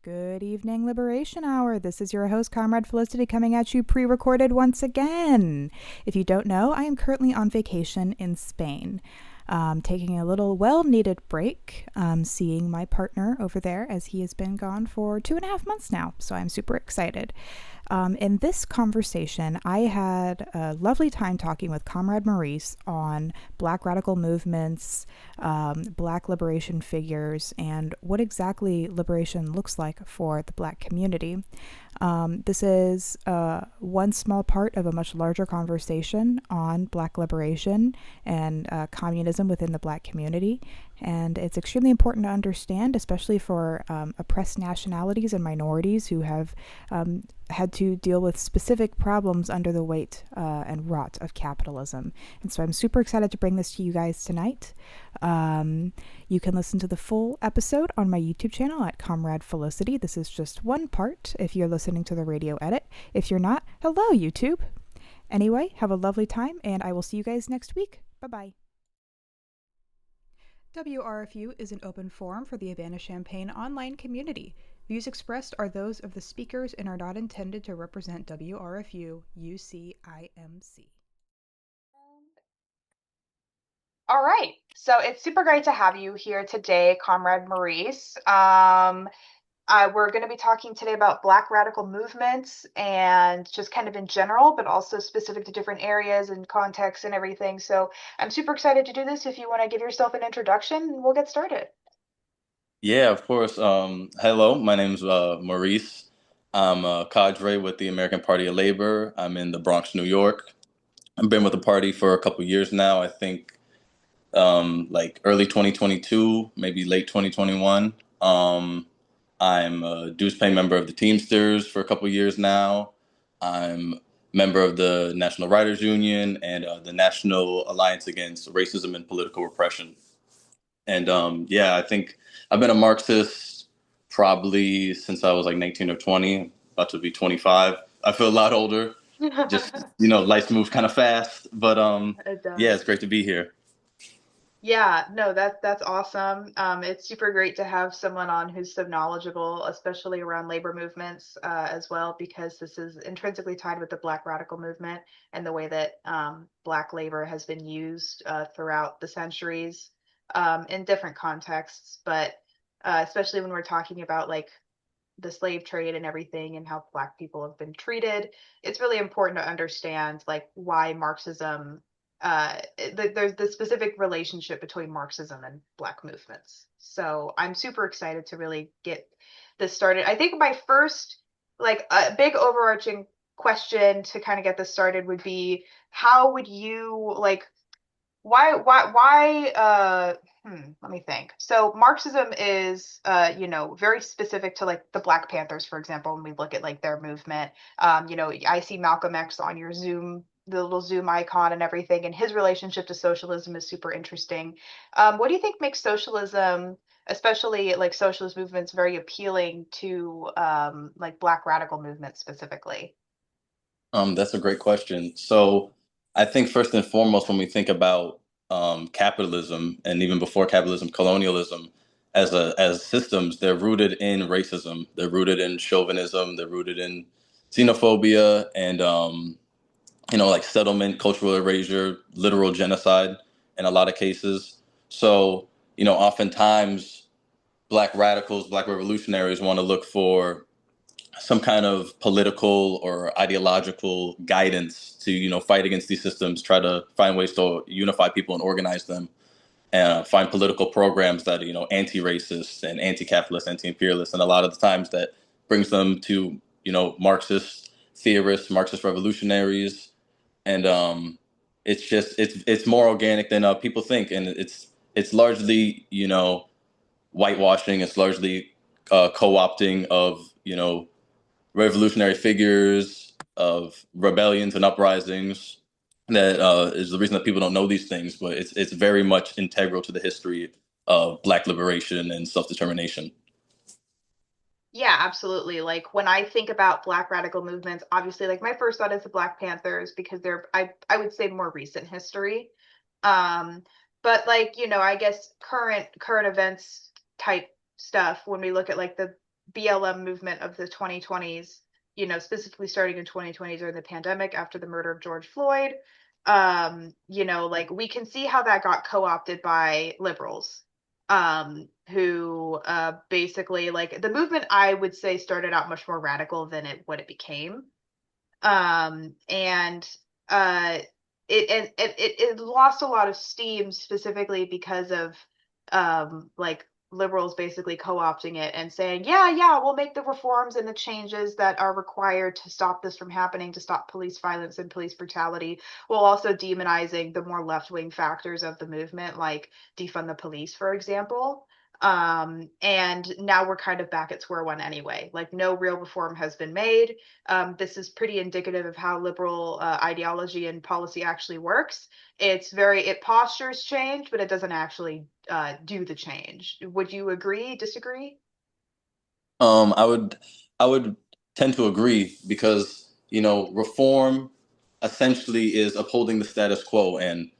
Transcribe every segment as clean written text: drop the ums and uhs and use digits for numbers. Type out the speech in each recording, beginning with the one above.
Good evening, Liberation Hour. This is your host, Comrade Felicity, coming at you pre-recorded once again. If you don't know, I am currently on vacation in Spain, taking a little well-needed break, seeing my partner over there as he has been gone for 2.5 months now, so I'm super excited. In this conversation, I had a lovely time talking with Comrade Maurice on Black radical movements, Black liberation figures, and what exactly liberation looks like for the Black community. This is one small part of a much larger conversation on Black liberation and communism within the Black community. And it's extremely important to understand, especially for oppressed nationalities and minorities who have had to deal with specific problems under the weight and rot of capitalism. And so I'm super excited to bring this to you guys tonight. You can listen to the full episode on my YouTube channel at Comrade Felicity. This is just one part if you're listening to the radio edit. If you're not, hello, YouTube. Anyway, have a lovely time, and I will see you guys next week. Bye-bye. WRFU is an open forum for the Havana-Champaign online community. Views expressed are those of the speakers and are not intended to represent WRFU UCIMC. All right, so it's super great to have you here today, Comrade Maurice. We're going to be talking today about Black radical movements and just kind of in general, but also specific to different areas and contexts and everything. So I'm super excited to do this. If you want to give yourself an introduction, we'll get started. Yeah, of course. Hello, my name's Maurice. I'm a cadre with the American Party of Labor. I'm in the Bronx, New York. I've been with the party for a couple years now. I think like early 2022, maybe late 2021. I'm a dues paying member of the Teamsters for a couple years now. I'm member of the National Writers Union and the National Alliance Against Racism and Political Repression. And yeah, I think I've been a Marxist probably since I was like 19 or 20, about to be 25. I feel a lot older. Just, life moves kind of fast. But It yeah, does. it's great to be here. Yeah, no, that's awesome. It's super great to have someone on who's so knowledgeable, especially around labor movements as well, because this is intrinsically tied with the Black radical movement and the way that Black labor has been used throughout the centuries in different contexts, but especially when we're talking about like the slave trade and everything and how Black people have been treated, it's really important to understand like why Marxism, there's the specific relationship between Marxism and Black movements. So I'm super excited to really get this started. I think my first, like a big overarching question to kind of get this started would be, how would you like, let me think. So Marxism is very specific to like the Black Panthers, for example, when we look at like their movement. I see Malcolm X on your Zoom, the little Zoom icon and everything, and his relationship to socialism is super interesting. What do you think makes socialism, especially like socialist movements, very appealing to like Black radical movements specifically? That's a great question. So I think first and foremost, when we think about capitalism and even before capitalism, colonialism as systems, they're rooted in racism. They're rooted in chauvinism. They're rooted in xenophobia and like settlement, cultural erasure, literal genocide in a lot of cases. So, oftentimes Black radicals, Black revolutionaries want to look for some kind of political or ideological guidance to, fight against these systems, try to find ways to unify people and organize them, and find political programs that are, anti-racist and anti-capitalist, anti-imperialist. And a lot of the times that brings them to, Marxist theorists, Marxist revolutionaries, and it's more organic than people think, and it's largely whitewashing. It's largely co-opting of revolutionary figures, of rebellions and uprisings. That is the reason that people don't know these things, but it's very much integral to the history of Black liberation and self-determination. Yeah, absolutely. Like when I think about Black radical movements, obviously, like my first thought is the Black Panthers because they're, I would say, more recent history. Um, but like, I guess current events type stuff when we look at like BLM movement of the 2020s, specifically starting in 2020 during the pandemic after the murder of George Floyd. Like we can see how that got co-opted by liberals, who basically, like, the movement, I would say, started out much more radical than what it became. And uh it lost a lot of steam, specifically because of like liberals basically co-opting it and saying, yeah, we'll make the reforms and the changes that are required to stop this from happening, to stop police violence and police brutality, while also demonizing the more left-wing factors of the movement, like defund the police, for example. And now we're kind of back at square one anyway. Like, no real reform has been made. This is pretty indicative of how liberal ideology and policy actually works. It postures change, but it doesn't actually do the change. Would you agree, disagree? Um, I would I would tend to agree because, reform essentially is upholding the status quo. And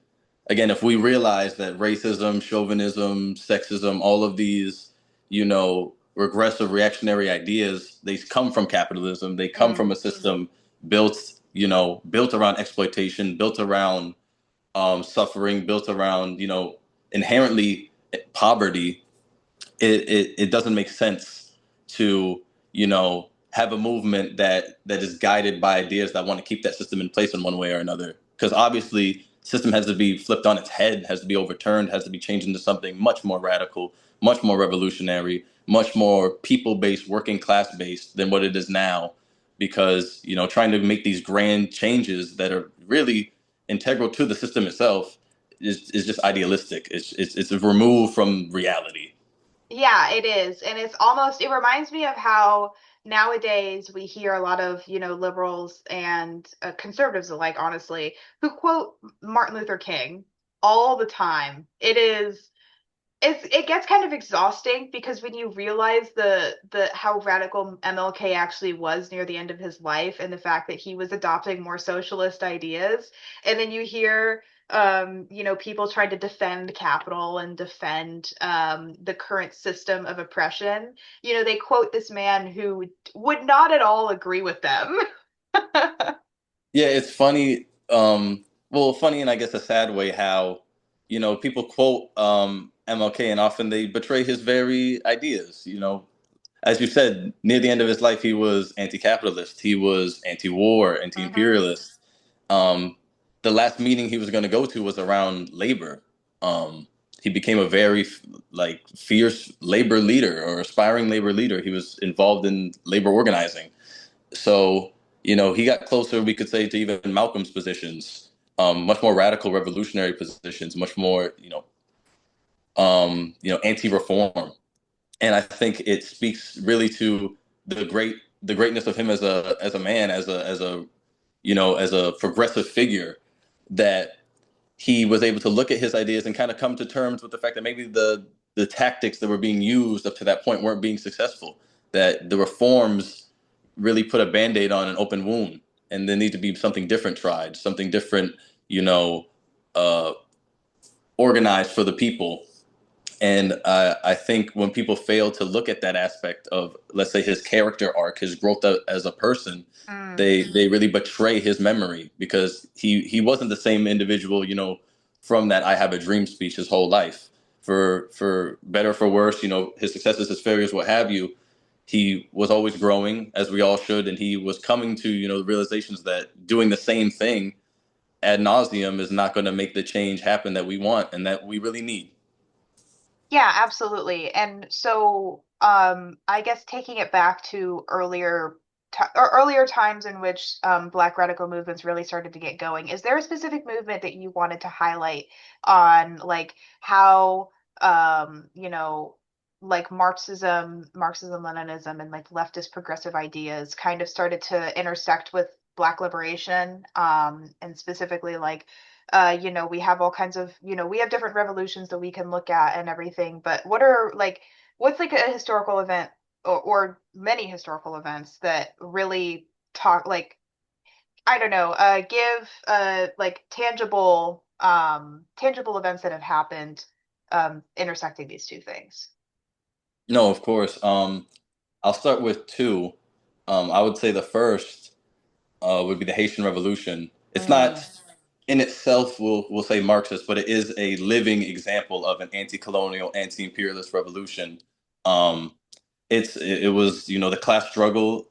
again, if we realize that racism, chauvinism, sexism, all of these, regressive reactionary ideas, they come from capitalism. They come Mm. from a system built, built around exploitation, built around suffering, built around, inherently poverty. It doesn't make sense to have a movement that is guided by ideas that want to keep that system in place in one way or another, because obviously system has to be flipped on its head, has to be overturned, has to be changed into something much more radical, much more revolutionary, much more people based, working class based than what it is now, because trying to make these grand changes that are really integral to the system itself is just idealistic. It's removed from reality. Yeah, it is. And it reminds me of how nowadays we hear a lot of, liberals and conservatives alike, honestly, who quote Martin Luther King all the time. It gets kind of exhausting, because when you realize the how radical MLK actually was near the end of his life, and the fact that he was adopting more socialist ideas, and then you hear people trying to defend capital and defend the current system of oppression. They quote this man who would not at all agree with them. Yeah, it's funny. Well, funny and I guess a sad way how, people quote MLK and often they betray his very ideas. As you said, near the end of his life, he was anti-capitalist, he was anti-war, Hmm. anti-imperialist. Um, the last meeting he was going to go to was around labor. He became a very fierce labor leader or aspiring labor leader. He was involved in labor organizing. So, he got closer, we could say, to even Malcolm's positions, much more radical revolutionary positions, much more, anti-reform. And I think it speaks really to the greatness of him as a man, as a progressive figure, that he was able to look at his ideas and kind of come to terms with the fact that maybe the tactics that were being used up to that point weren't being successful. That the reforms really put a band-aid on an open wound, and there need to be something different tried, something different, you know, uh, organized for the people. And I think when people fail to look at that aspect of, let's say, his character arc, his growth as a person, Mm. they really betray his memory, because he wasn't the same individual, from that "I have a dream" speech his whole life. For better or for worse, his successes, his failures, what have you. He was always growing, as we all should, and he was coming to realizations that doing the same thing ad nauseum is not going to make the change happen that we want and that we really need. Yeah, absolutely. And so, I guess taking it back to earlier times in which Black radical movements really started to get going, is there a specific movement that you wanted to highlight on, like, how like Marxism-Leninism and like leftist progressive ideas kind of started to intersect with Black liberation, and specifically, like, we have all kinds of, we have different revolutions that we can look at and everything, but what's like a historical event, or many historical events that really talk, like, I don't know, give like tangible events that have happened intersecting these two things. No, of course. I'll start with two. I would say the first would be the Haitian Revolution. It's Mm. not in itself, we'll say Marxist, but it is a living example of an anti-colonial, anti-imperialist revolution. Um, it was the class struggle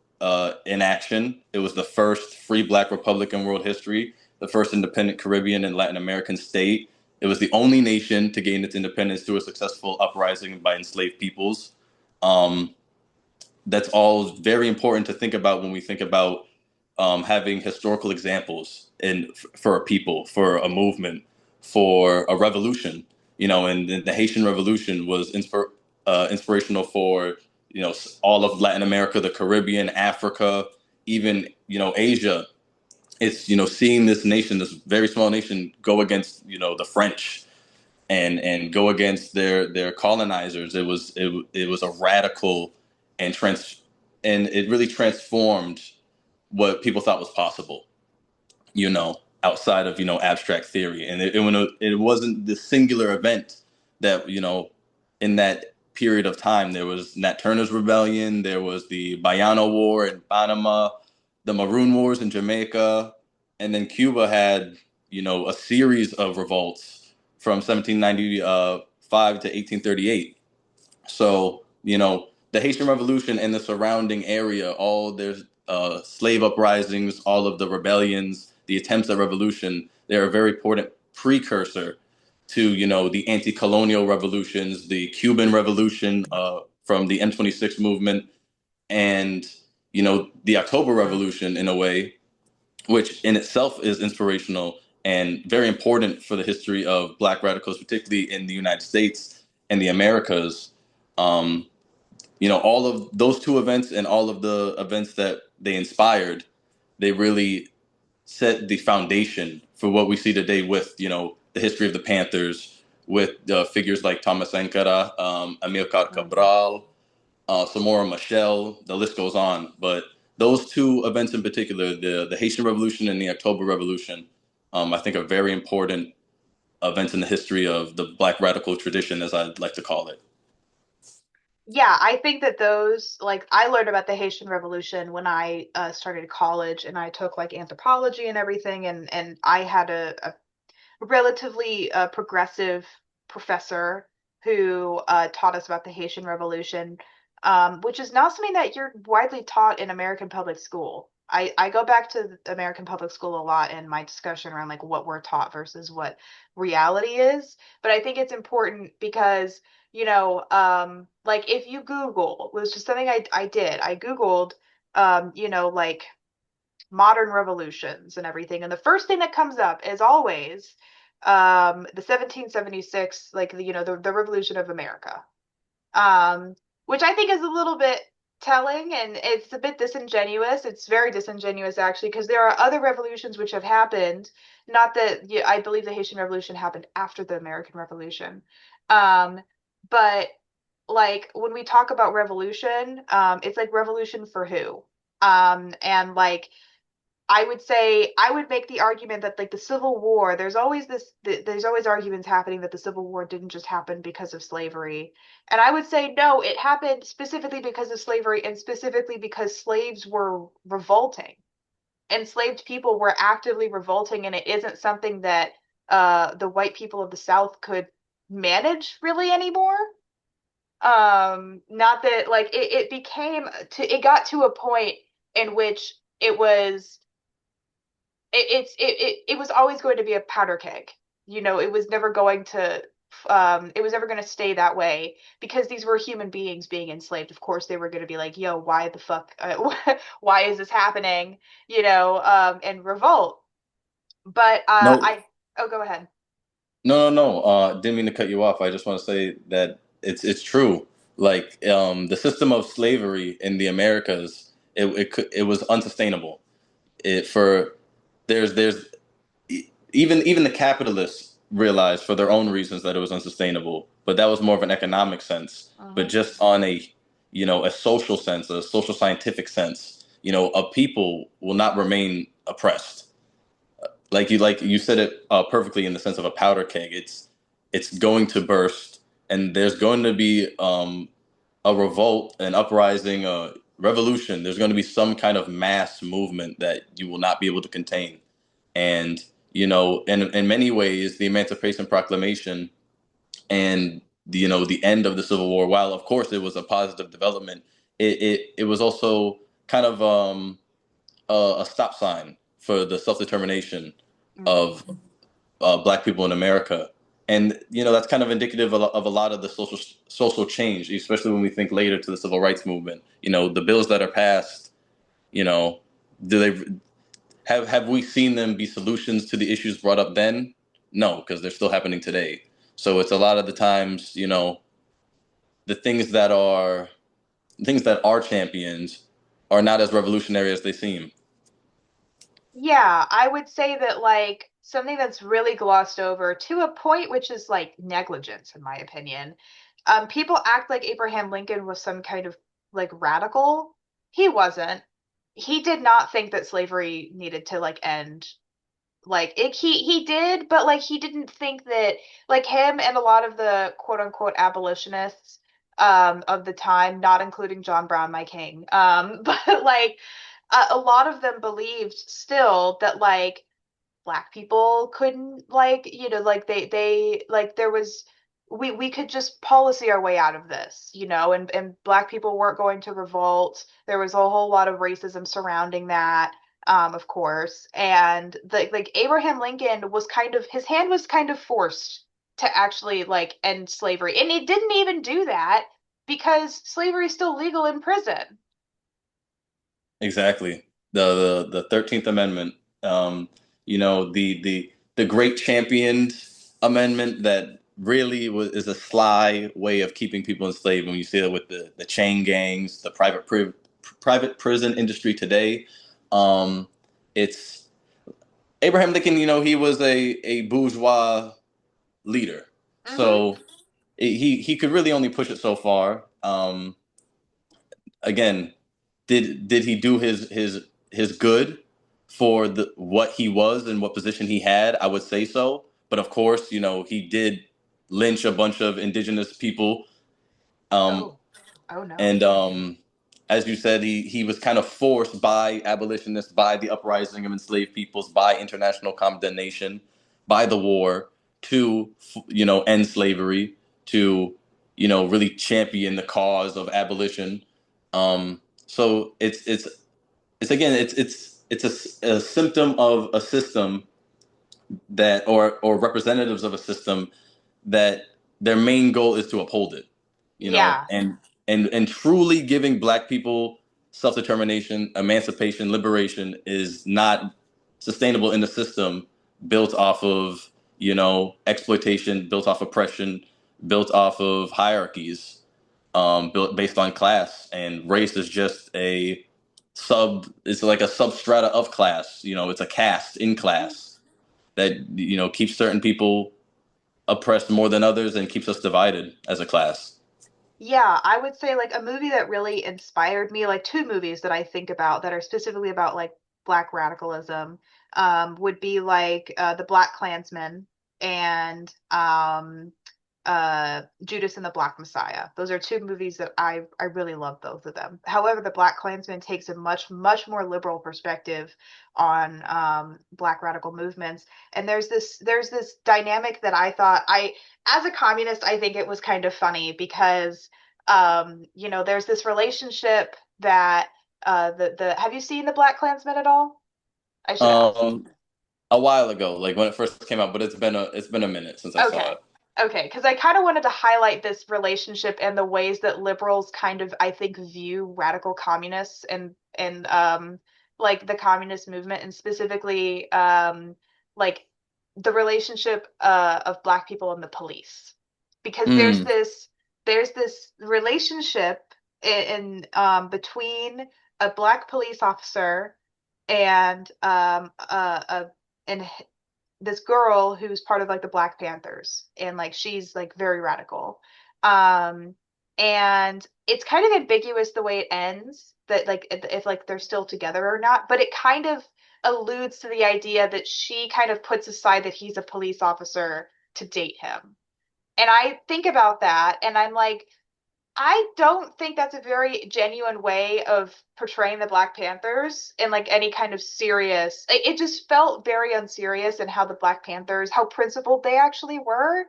in action. It was the first free Black republic in world history, the first independent Caribbean and Latin American state. It was the only nation to gain its independence through a successful uprising by enslaved peoples. Um, that's all very important to think about when we think about having historical examples for a people, for a movement, for a revolution. And the Haitian Revolution was inspirational for all of Latin America, the Caribbean, Africa, even Asia. It's seeing this nation, this very small nation, go against the French and go against their colonizers. It was a radical and trans and it really transformed what people thought was possible, outside of abstract theory. And it wasn't the singular event that in that period of time. There was Nat Turner's rebellion, there was the Bayano War in Panama, the Maroon Wars in Jamaica, and then Cuba had a series of revolts from 1795 to 1838. So, the Haitian Revolution and the surrounding area, all there's slave uprisings, all of the rebellions, the attempts at revolution, they're a very important precursor to, the anti-colonial revolutions, the Cuban Revolution from the M26 movement, and, the October Revolution in a way, which in itself is inspirational and very important for the history of Black radicals, particularly in the United States and the Americas. Um, all of those two events and all of the events that they inspired, they really set the foundation for what we see today with, the history of the Panthers, with figures like Thomas Sankara, Amilcar Mhm. Cabral, Samora Machel, the list goes on. But those two events in particular, the Haitian Revolution and the October Revolution, I think are very important events in the history of the Black radical tradition, as I'd like to call it. Yeah, I think that those, like, I learned about the Haitian Revolution when I started college and I took like anthropology and everything, and I had a relatively progressive professor who taught us about the Haitian Revolution, which is not something that you're widely taught in American public school. I go back to the American public school a lot in my discussion around like what we're taught versus what reality is. But I think it's important because, like if you Google, it was just something I did. I Googled, like modern revolutions and everything. And the first thing that comes up is always the 1776, like the Revolution of America, which I think is a little bit telling and it's a bit disingenuous. It's very disingenuous actually, because there are other revolutions which have happened. Not that yeah, I believe the Haitian Revolution happened after the American Revolution. Um, but like when we talk about revolution, it's like revolution for who? And like I would say I would make the argument that like the Civil War, there's always arguments happening that the Civil War didn't just happen because of slavery. And I would say no, it happened specifically because of slavery and specifically because slaves were revolting. Enslaved people were actively revolting, and it isn't something that the white people of the South could manage really anymore. Not that like it became to it got to a point in which it was always going to be a powder keg. It was never going to it was never going to stay that way because these were human beings being enslaved. Of course, they were going to be like, "Yo, why the fuck? Why is this happening?" And revolt. But No, I oh, go ahead. no, no, no. Didn't mean to cut you off. I just want to say that it's true. Like the system of slavery in the Americas, it was unsustainable. It for there's even the capitalists realized for their own reasons that it was unsustainable. But that was more of an economic sense. But Uh-huh. just on a social sense, a social scientific sense, a people will not remain oppressed. Like you said it perfectly in the sense of a powder keg. It's going to burst, and there's going to be a revolt, an uprising, a revolution, there's going to be some kind of mass movement that you will not be able to contain. And, in many ways, the Emancipation Proclamation and the end of the Civil War, while of course it was a positive development, it was also kind of a stop sign for the self determination of Mhm. Black people in America. And that's kind of indicative of a lot of the social change, especially when we think later to the civil rights movement. The bills that are passed. You know, do they have we seen them be solutions to the issues brought up then? No, because they're still happening today. So it's a lot of the times, the things that are champions are not as revolutionary as they seem. Yeah, I would say that like something that's really glossed over to a point which is like negligence, in my opinion. People act like Abraham Lincoln was some kind of like radical. He wasn't. He did not think that slavery needed to like end. Like he did, but like he didn't think that like him and a lot of the quote unquote abolitionists of the time, not including John Brown, my king, but like a lot of them believed still that like black people couldn't like like they like there was we could just policy our way out of this, and black people weren't going to revolt. There was a whole lot of racism surrounding that, of course, and like Abraham Lincoln was kind of his hand was kind of forced to actually like end slavery, and he didn't even do that because slavery is still legal in prison. Exactly. The 13th Amendment, the great championed amendment that really is a sly way of keeping people enslaved. When you see it with the chain gangs, the private prison industry today, um, it's Abraham Lincoln. He was a bourgeois leader, Hmm. so he could really only push it so far. Again, did he do his good for the what he was and what position he had? I would say so, but of course, he did lynch a bunch of indigenous people, um, Oh, oh no. and as you said, he was kind of forced by abolitionists, by the uprising of enslaved peoples, by international condemnation, by the war to end slavery, to really champion the cause of abolition. So it's again it's a symptom of a system that or representatives of a system that their main goal is to uphold it, Yeah. and truly giving Black people self-determination, emancipation, liberation is not sustainable in a system built off of exploitation, built off oppression, built off of hierarchies, built based on class, and race is just a it's like a substrata of class. It's a caste in Mhm. class that keeps certain people oppressed more than others and keeps us divided as a class. Yeah, I would say like a movie that really inspired me, like two movies that I think about that are specifically about like Black radicalism, would be like The Black Klansman and Judas and the Black Messiah. Those are two movies that I really love both of them. However, The Black Klansman takes a much more liberal perspective on Black radical movements. And there's this dynamic that I thought I as a communist, I think it was kind of funny because there's this relationship that the have you seen The Black Klansman at all? I should ask. Um, a while ago, like when it first came out, but it's been a minute since I saw Okay. it. Okay, because I kind of wanted to highlight this relationship and the ways that liberals kind of, I think, view radical communists and like the communist movement and specifically like the relationship of Black people and the police. Because Mm. there's this relationship between a Black police officer and and this girl who's part of like the Black Panthers and like she's like very radical. Um and it's kind of ambiguous the way it ends that like if like they're still together or not, but it kind of alludes to the idea that she kind of puts aside that he's a police officer to date him. And I think about that and I'm like I don't think that's a very genuine way of portraying the Black Panthers in like any kind of serious. It just felt very unserious in how the Black Panthers, how principled they actually were.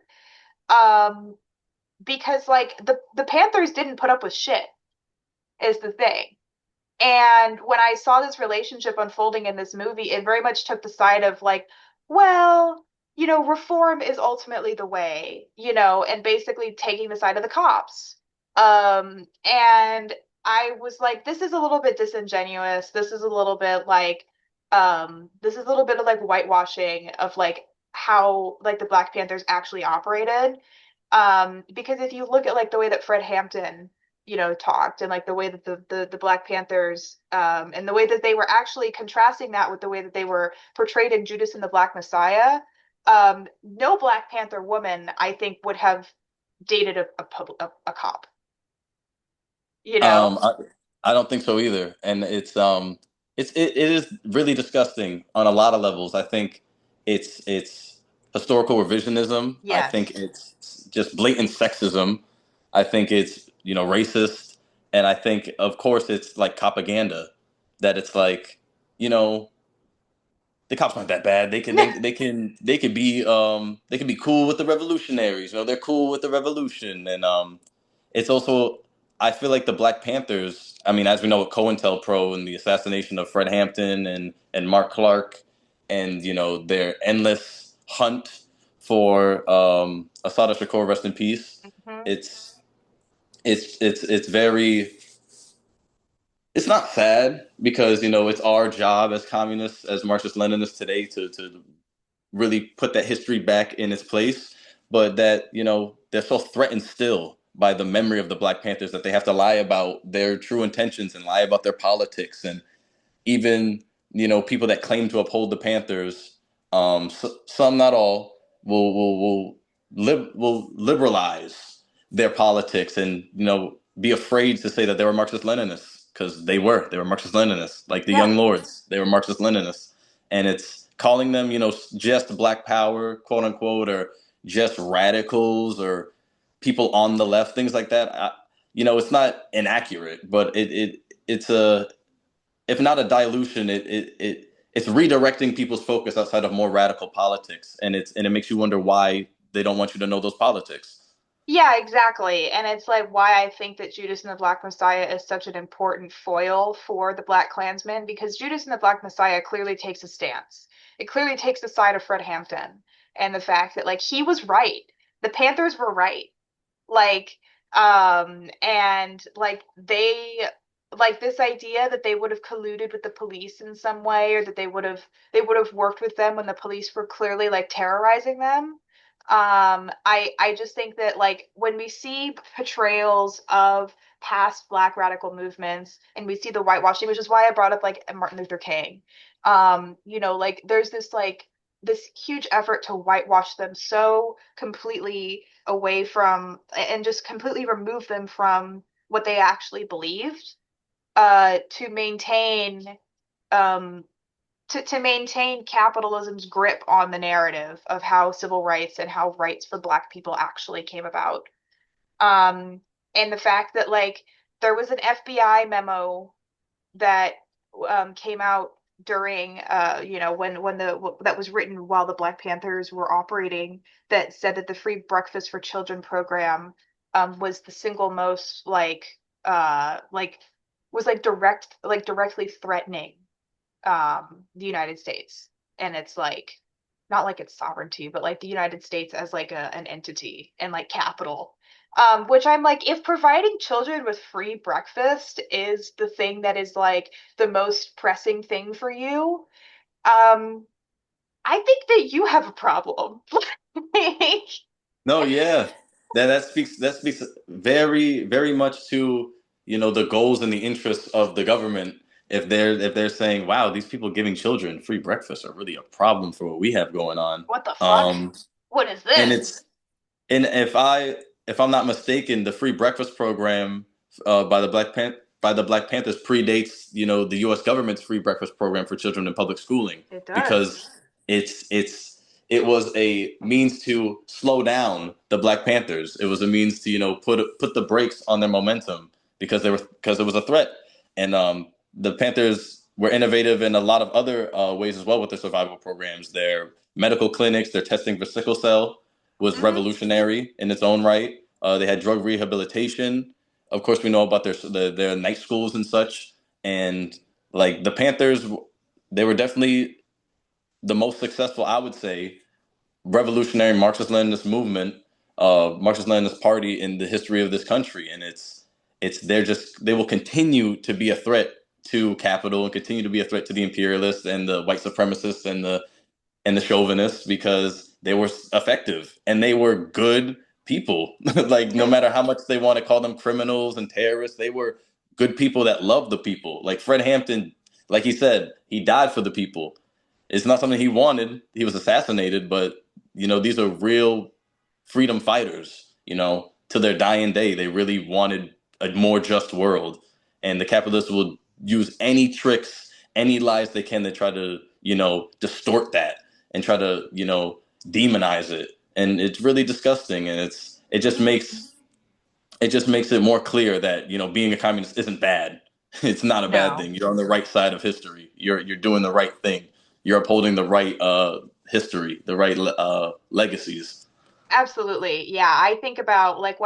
Um, because like the Panthers didn't put up with shit, is the thing. And when I saw this relationship unfolding in this movie, it very much took the side of like, well, reform is ultimately the way, and basically taking the side of the cops. And I was like, this is a little bit disingenuous. This is a little bit like, this is a little bit of like whitewashing of like how like the Black Panthers actually operated. Because if you look at like the way that Fred Hampton talked and like the way that the Black Panthers and the way that they were actually contrasting that with the way that they were portrayed in Judas and the Black Messiah. No Black Panther woman, I think, would have dated a cop, you know? Um, I, I don't think so either, and it is really disgusting on a lot of levels. I think it's historical revisionism. I think Yes. it's just blatant sexism. I think it's racist, and I think of course it's like propaganda that it's like you know the cops aren't that bad. They can be cool with the revolutionaries. They're cool with the revolution, and it's also I feel like the Black Panthers. I mean, as we know, with COINTELPRO and the assassination of Fred Hampton and Mark Clark, and their endless hunt for Assata Shakur, rest in peace. Mhm. It's it's very it's not sad because it's our job as communists, as Marxist-Leninists today to really put that history back in its place, but that they're so threatened still by the memory of the Black Panthers that they have to lie about their true intentions and lie about their politics. And even people that claim to uphold the Panthers, some not all, will liberalize their politics and be afraid to say that they were Marxist-Leninists because they were Marxist-Leninists, like the Yeah. Young Lords. They were Marxist-Leninists, and it's calling them just Black Power, quote unquote, or just radicals or people on the left, things like that. It's not inaccurate, but it's a if not a dilution, it's redirecting people's focus outside of more radical politics, and it makes you wonder why they don't want you to know those politics. Yeah, exactly. And it's like why I think that Judas and the Black Messiah is such an important foil for the Black Klansman because Judas and the Black Messiah clearly takes a stance. It clearly takes the side of Fred Hampton and the fact that like he was right. The Panthers were right. Like and like like this idea that they would have colluded with the police in some way or that they would have worked with them when the police were clearly like terrorizing them. I just think that like when we see portrayals of past Black radical movements and we see the whitewashing, which is why I brought up like Martin Luther King. Like there's this huge effort to whitewash them so completely away from and just completely remove them from what they actually believed to maintain um, to maintain capitalism's grip on the narrative of how civil rights and how rights for Black people actually came about. Um, and the fact that like there was an FBI memo that came out during when the that was written while the Black Panthers were operating that said that the free breakfast for children program was the single most like was like directly threatening the United States and it's like not like its sovereignty but like the United States as like an entity and like capital, which I'm like, if providing children with free breakfast is the thing that is like the most pressing thing for you, um, I think that you have a problem. Like, No, yeah, that speaks very very much to the goals and the interests of the government. If they're saying, wow, these people giving children free breakfast are really a problem for what we have going on. what the fuck? Um, What is and this? it's And if I'm not mistaken, the free breakfast program by the Black Panthers predates the U.S. government's free breakfast program for children in public schooling It does. because it's it was a means to slow down the Black Panthers. It was a means to, put the brakes on their momentum because it was a threat. And the Panthers were innovative in a lot of other ways as well with their survival programs. Their medical clinics, their testing for sickle cell was Hmm. revolutionary in its own right. They had drug rehabilitation. Of course, we know about their night schools and such. And like the Panthers, they were definitely the most successful, I would say, revolutionary Marxist-Leninist movement, Marxist-Leninist party in the history of this country. And they will continue to be a threat to capital and continue to be a threat to the imperialists and the white supremacists and the chauvinists because they were effective and they were good people. Like no matter how much they want to call them criminals and terrorists, they were good people that loved the people. Like Fred Hampton, like he said, he died for the people. It's not something he wanted. He was assassinated, but these are real freedom fighters. To their dying day, they really wanted a more just world, and the capitalists will use any tricks, any lies they can to try to distort that and try to demonize it. And it's really disgusting, and it just makes it more clear that being a communist isn't bad. It's not a bad No. thing. You're on the right side of history. You're doing the right thing. You're upholding the right history, the right legacies. Absolutely. Yeah. I think about like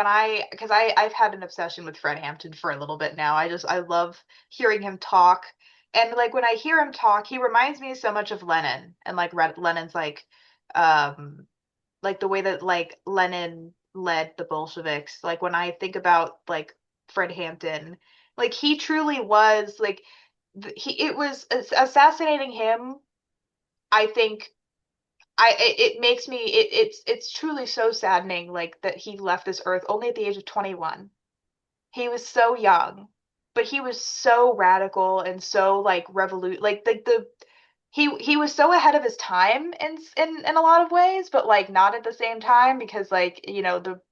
because I've had an obsession with Fred Hampton for a little bit now. I love hearing him talk. And like when I hear him talk, he reminds me so much of Lenin and like Lenin's um, like the way that like Lenin led the Bolsheviks. Like when I think about like Fred Hampton, like he truly was like, it was assassinating him. I think it makes me it's truly so saddening like that he left this earth only at the age of 21. He was so young, but he was so radical and so like like the he was so ahead of his time in a lot of ways, but like not at the same time because like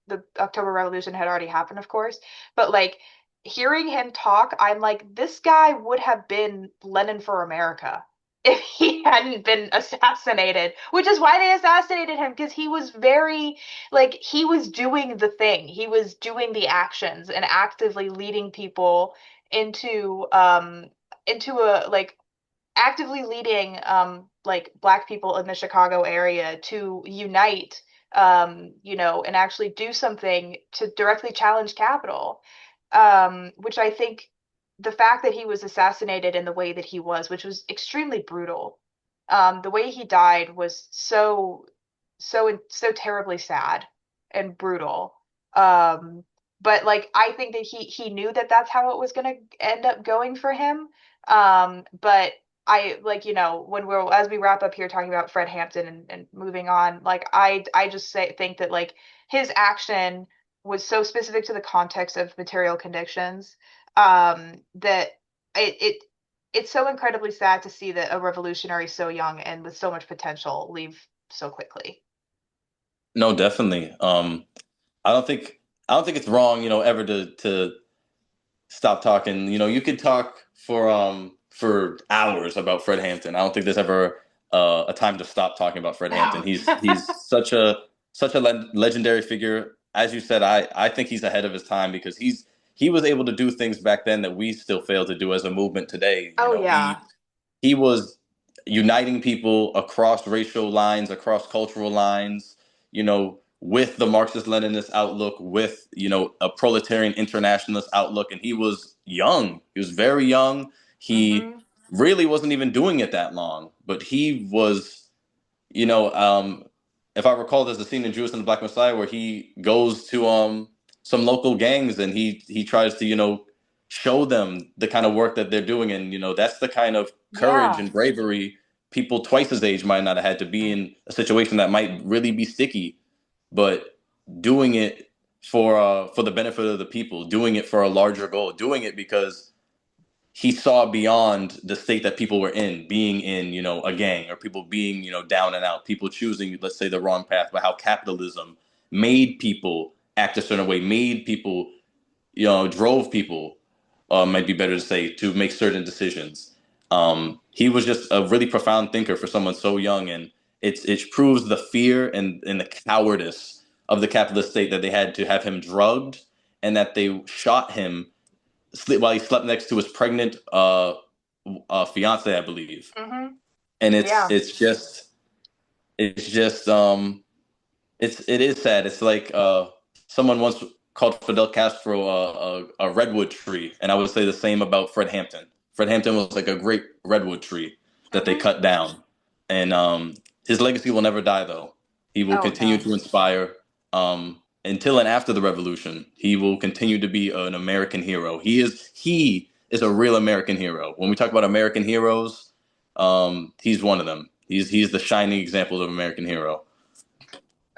the October Revolution had already happened, of course. But like hearing him talk, I'm like this guy would have been Lenin for America if he hadn't been assassinated, which is why they assassinated him because he was very like he was doing the thing. He was doing the actions and actively leading people into a like actively leading like black people in the Chicago area to unite and actually do something to directly challenge capital. Which I think the fact that he was assassinated in the way that he was, which was extremely brutal, the way he died was so terribly sad and brutal. Um, but like I think that he knew that that's how it was going to end up going for him. But I like when we're as we wrap up here talking about Fred Hampton and moving on, like I just think that like his action was so specific to the context of material conditions that it it's so incredibly sad to see that a revolutionary so young and with so much potential leave so quickly. No, definitely. I don't think I don't think it's wrong, ever to stop talking. You could talk for hours about Fred Hampton. I don't think there's ever a time to stop talking about Fred Hampton. No. He's such a legendary figure. As you said, I think he's ahead of his time because he was able to do things back then that we still fail to do as a movement today. Oh yeah. He was uniting people across racial lines, across cultural lines, with the Marxist-Leninist outlook, with, a proletarian internationalist outlook. And he was young. He was very young. He Hmm. really wasn't even doing it that long, but he was, you know, um, if I recall, there's a scene in Judas and the Black Messiah where he goes to some local gangs and he tries to show them the kind of work that they're doing, and that's the kind of courage Yeah. and bravery people twice his age might not have had to be in a situation that might really be sticky, but doing it for the benefit of the people, doing it for a larger goal, doing it because he saw beyond the state that people were in, being in, a gang, or people being, down and out, people choosing, let's say, the wrong path, but how capitalism made people act a certain way, made people, drove people, might be better to say, to make certain decisions. He was just a really profound thinker for someone so young, and it proves the fear and the cowardice of the capitalist state that they had to have him drugged and that they shot him while he slept next to his pregnant fiance, I believe. Hmm. And Yeah. it's just it is sad. It's like someone once called Fidel Castro a redwood tree, and I would say the same about Fred Hampton. Fred Hampton was like a great redwood tree that they Hmm. cut down, and his legacy will never die. Though he will Oh continue no. to inspire until and after the revolution. He will continue to be an American hero. He is a real American hero. When we talk about American heroes, he's one of them. He's the shining example of American hero.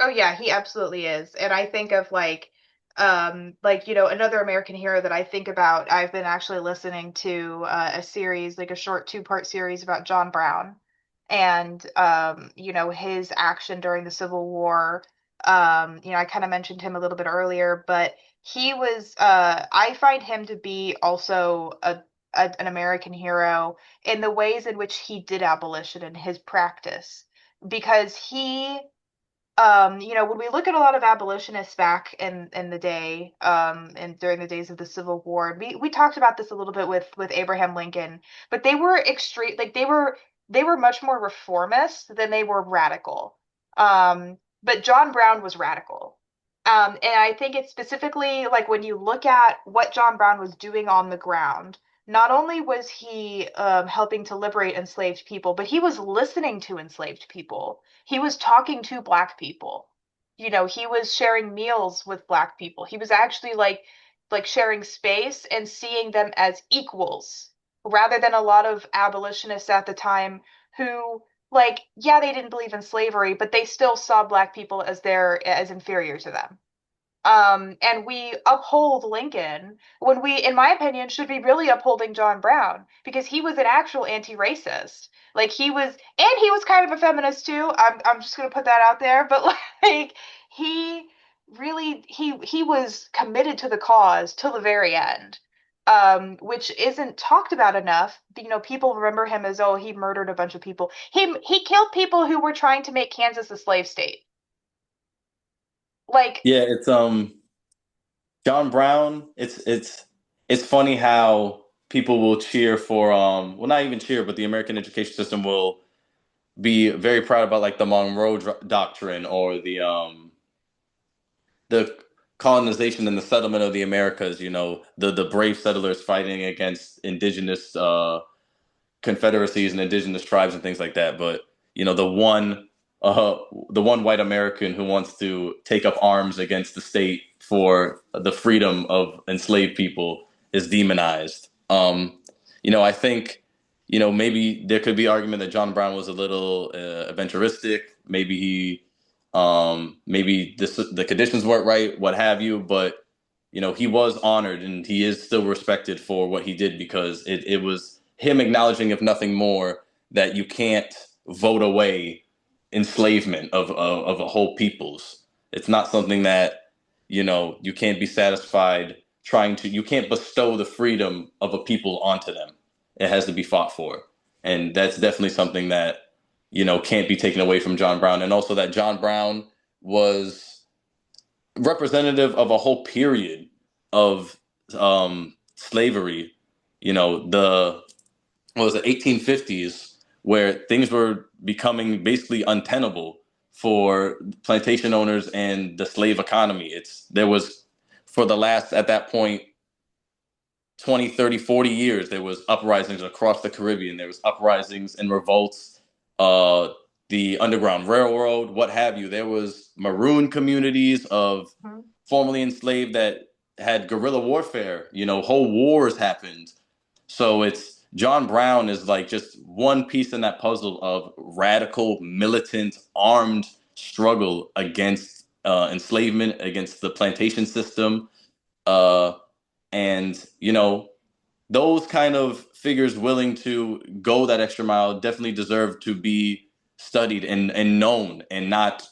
Oh yeah, he absolutely is. And I think of like another American hero that I think about. I've been actually listening to a series, like a short two-part series about John Brown and his action during the Civil War. I kind of mentioned him a little bit earlier, but he was I find him to be also an American hero in the ways in which he did abolition in his practice because when we look at a lot of abolitionists back in the day, and during the days of the Civil War, we talked about this a little bit with Abraham Lincoln, but they were extreme, like they were much more reformist than they were radical. But John Brown was radical. And I think it's specifically like when you look at what John Brown was doing on the ground, not only was he helping to liberate enslaved people, but he was listening to enslaved people. He was talking to black people. He was sharing meals with black people. He was actually like sharing space and seeing them as equals rather than a lot of abolitionists at the time who like yeah, they didn't believe in slavery, but they still saw black people as inferior to them. And we uphold Lincoln when we, in my opinion, should be really upholding John Brown because he was an actual anti-racist. Like he was kind of a feminist too. I'm just gonna put that out there, but like he he was committed to the cause till the very end. Which isn't talked about enough. People remember him as, oh, he murdered a bunch of people. He killed people who were trying to make Kansas a slave state. Like, Yeah, it's John Brown. It's funny how people will cheer for well, not even cheer, but the American education system will be very proud about like the Monroe Doctrine or the colonization and the settlement of the Americas. The brave settlers fighting against indigenous confederacies and indigenous tribes and things like that. But you know, uh, the one white American who wants to take up arms against the state for the freedom of enslaved people is demonized. I think maybe there could be argument that John Brown was a little aventuristic. Maybe the conditions weren't right, what have you. But he was honored and he is still respected for what he did because it was him acknowledging, if nothing more, that you can't vote away enslavement of a whole peoples. It's not something that you can't be satisfied you can't bestow the freedom of a people onto them. It has to be fought for. And that's definitely something that can't be taken away from John Brown. And also that John Brown was representative of a whole period of slavery. The what was it, 1850s, where things were becoming basically untenable for plantation owners and the slave economy. There was, for the last, at that point, 20, 30, 40 years, there was uprisings across the Caribbean. There was uprisings and revolts, uh, the Underground Railroad, what have you. There was maroon communities of mhm. formerly enslaved that had guerrilla warfare. Whole wars happened. So it's John Brown is like just one piece in that puzzle of radical, militant, armed struggle against enslavement, against the plantation system. Uh, and those kind of figures willing to go that extra mile definitely deserve to be studied and known and not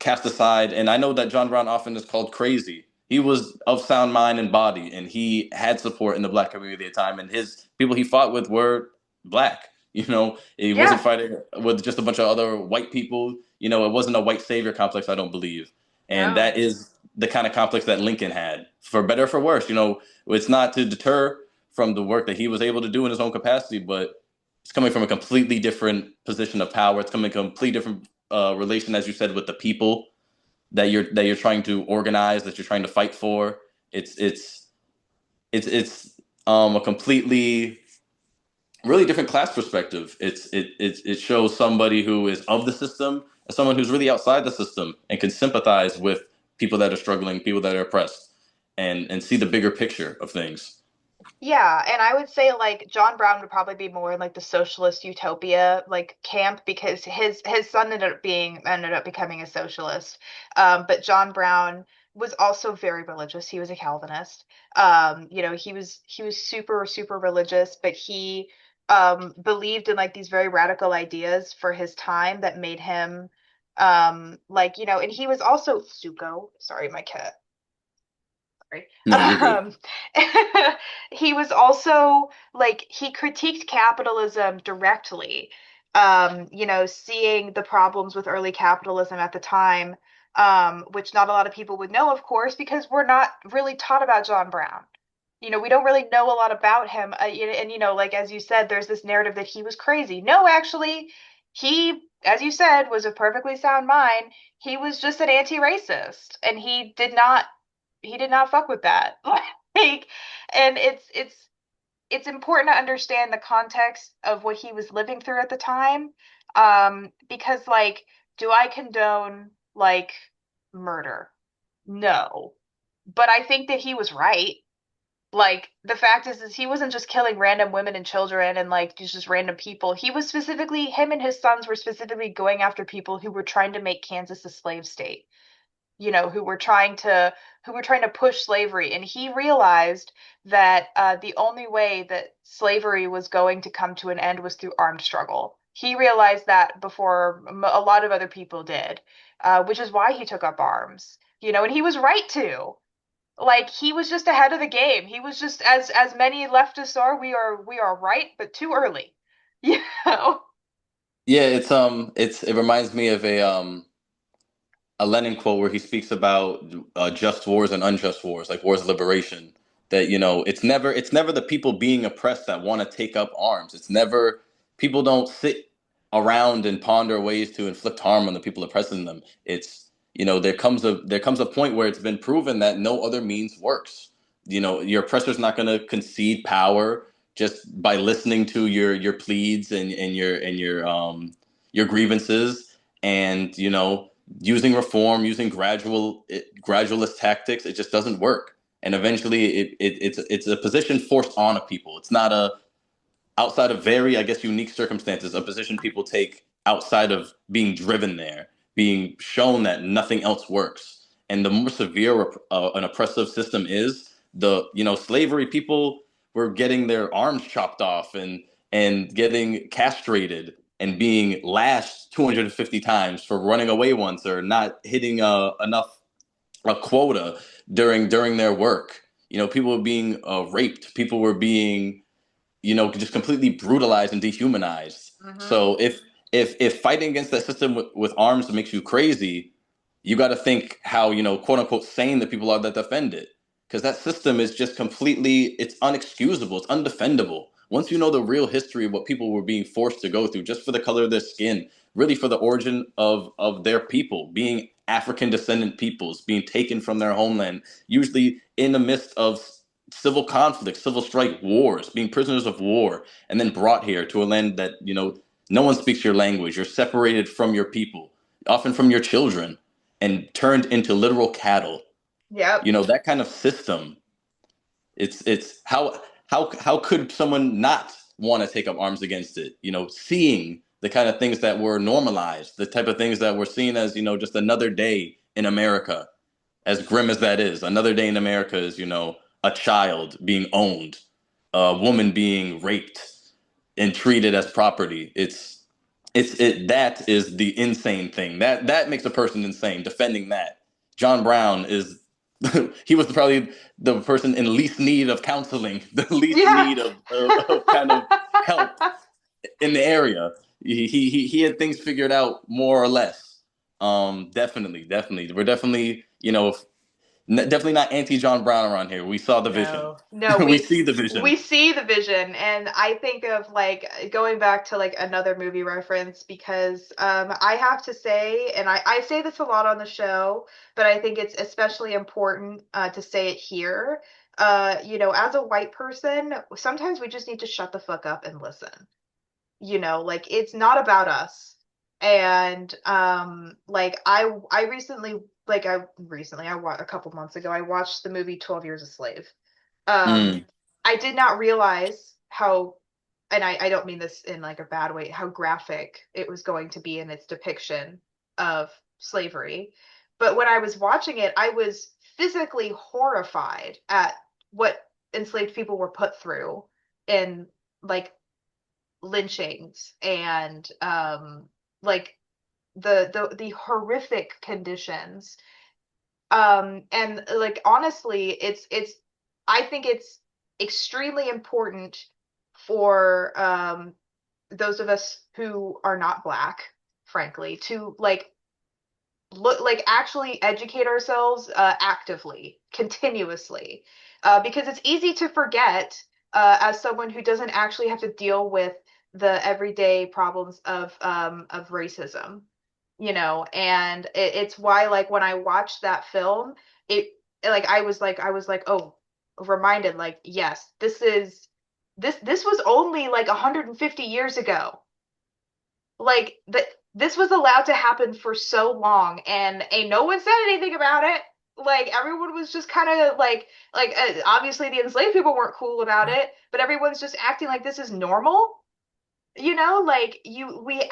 cast aside. And I know that John Brown often is called crazy. He was of sound mind and body, and he had support in the black community at the time. And his people he fought with were black. He wasn't Yeah. fighting with just a bunch of other white people. It wasn't a white savior complex, I don't believe. And No. that is the kind of complex that Lincoln had, for better or for worse. It's not to deter from the work that he was able to do in his own capacity, but it's coming from a completely different position of power. It's coming from a completely different relation, as you said, with the people that you're trying to organize, that you're trying to fight for. It's a completely really different class perspective. It shows somebody who is of the system as someone who's really outside the system and can sympathize with people that are struggling, people that are oppressed, and see the bigger picture of things. Yeah, and I would say like John Brown would probably be more in like the socialist utopia like camp because his son ended up becoming a socialist. But John Brown was also very religious. He was a Calvinist. He was super religious, but he believed in like these very radical ideas for his time that made him and he was also Suko. Sorry, my cat. Sorry. No, you're good. He was also like he critiqued capitalism directly. Seeing the problems with early capitalism at the time, which not a lot of people would know, of course, because we're not really taught about John Brown. We don't really know a lot about him. Like as you said, there's this narrative that he was crazy. No, actually, he, as you said, was a perfectly sound mind. He was just an anti-racist, and he did not fuck with that. Like, and it's important to understand the context of what he was living through at the time. Because like, do I condone like murder? No. But I think that he was right. Like the fact is he wasn't just killing random women and children and like just random people. Him and his sons were specifically going after people who were trying to make Kansas a slave state, who were trying to push slavery, and he realized that the only way that slavery was going to come to an end was through armed struggle. He realized that before a lot of other people did, which is why he took up arms. And he was right to. Like he was just ahead of the game. He was just as many leftists are. We are right, but too early. You know. Yeah, it reminds me of a Lenin quote where he speaks about just wars and unjust wars, like wars of liberation. That it's never the people being oppressed that want to take up arms. It's never people don't sit around and ponder ways to inflict harm on the people oppressing them. It's there comes a point where it's been proven that no other means works. Your oppressor's not going to concede power just by listening to your pleads and your grievances, and using reform, using gradualist tactics. It just doesn't work. And eventually it's a position forced on a people. It's not a outside of very, I guess, unique circumstances, a position people take outside of being driven there, being shown that nothing else works. And the more severe an oppressive system is, slavery, people were getting their arms chopped off and getting castrated and being lashed 250 times for running away once or not hitting enough a quota during their work. People were being raped. People were being just completely brutalized and dehumanized. Mm-hmm. So if fighting against that system with arms makes you crazy, you got to think how quote unquote sane the people are that defend it, because that system is just completely, it's unexcusable, it's undefendable. Once you know the real history of what people were being forced to go through just for the color of their skin, really for the origin of their people being African descendant peoples being taken from their homeland, usually in the midst of civil conflict, civil strife, wars, being prisoners of war, and then brought here to a land that no one speaks your language. You're separated from your people, often from your children, and turned into literal cattle. Yep. That kind of system. It's how could someone not want to take up arms against it? Seeing the kind of things that were normalized, the type of things that were seen as just another day in America, as grim as that is. Another day in America is a child being owned, a woman being raped and treated as property. That is the insane thing. That makes a person insane. Defending that, John Brown is he was probably the person in least need of counseling, the least Yeah. need of kind of help, in the area. He had things figured out more or less. Definitely. We're definitely, definitely not anti John Brown around here. We saw the vision. No, no, We see the vision. we see the vision, and I think of like going back to like another movie reference because I have to say, and I say this a lot on the show, but I think it's especially important to say it here. As a white person, sometimes we just need to shut the fuck up and listen. Like it's not about us. And like I recently like I watched a couple months ago I watched the movie 12 Years a Slave. um Mm, I did not realize how, and I don't mean this in like a bad way, how graphic it was going to be in its depiction of slavery. But when I was watching it, I was physically horrified at what enslaved people were put through in like lynchings and like the horrific conditions. And like honestly, it's I think it's extremely important for those of us who are not black, frankly, to like look like actually educate ourselves actively, continuously, because it's easy to forget as someone who doesn't actually have to deal with the everyday problems of racism, and it's why like when I watched that film, it like I was like, oh, reminded, like, yes, this was only like 150 years ago, like that this was allowed to happen for so long, and ain't no one said anything about it. Like everyone was just kind of like obviously the enslaved people weren't cool about it, but everyone's just acting like this is normal. Like we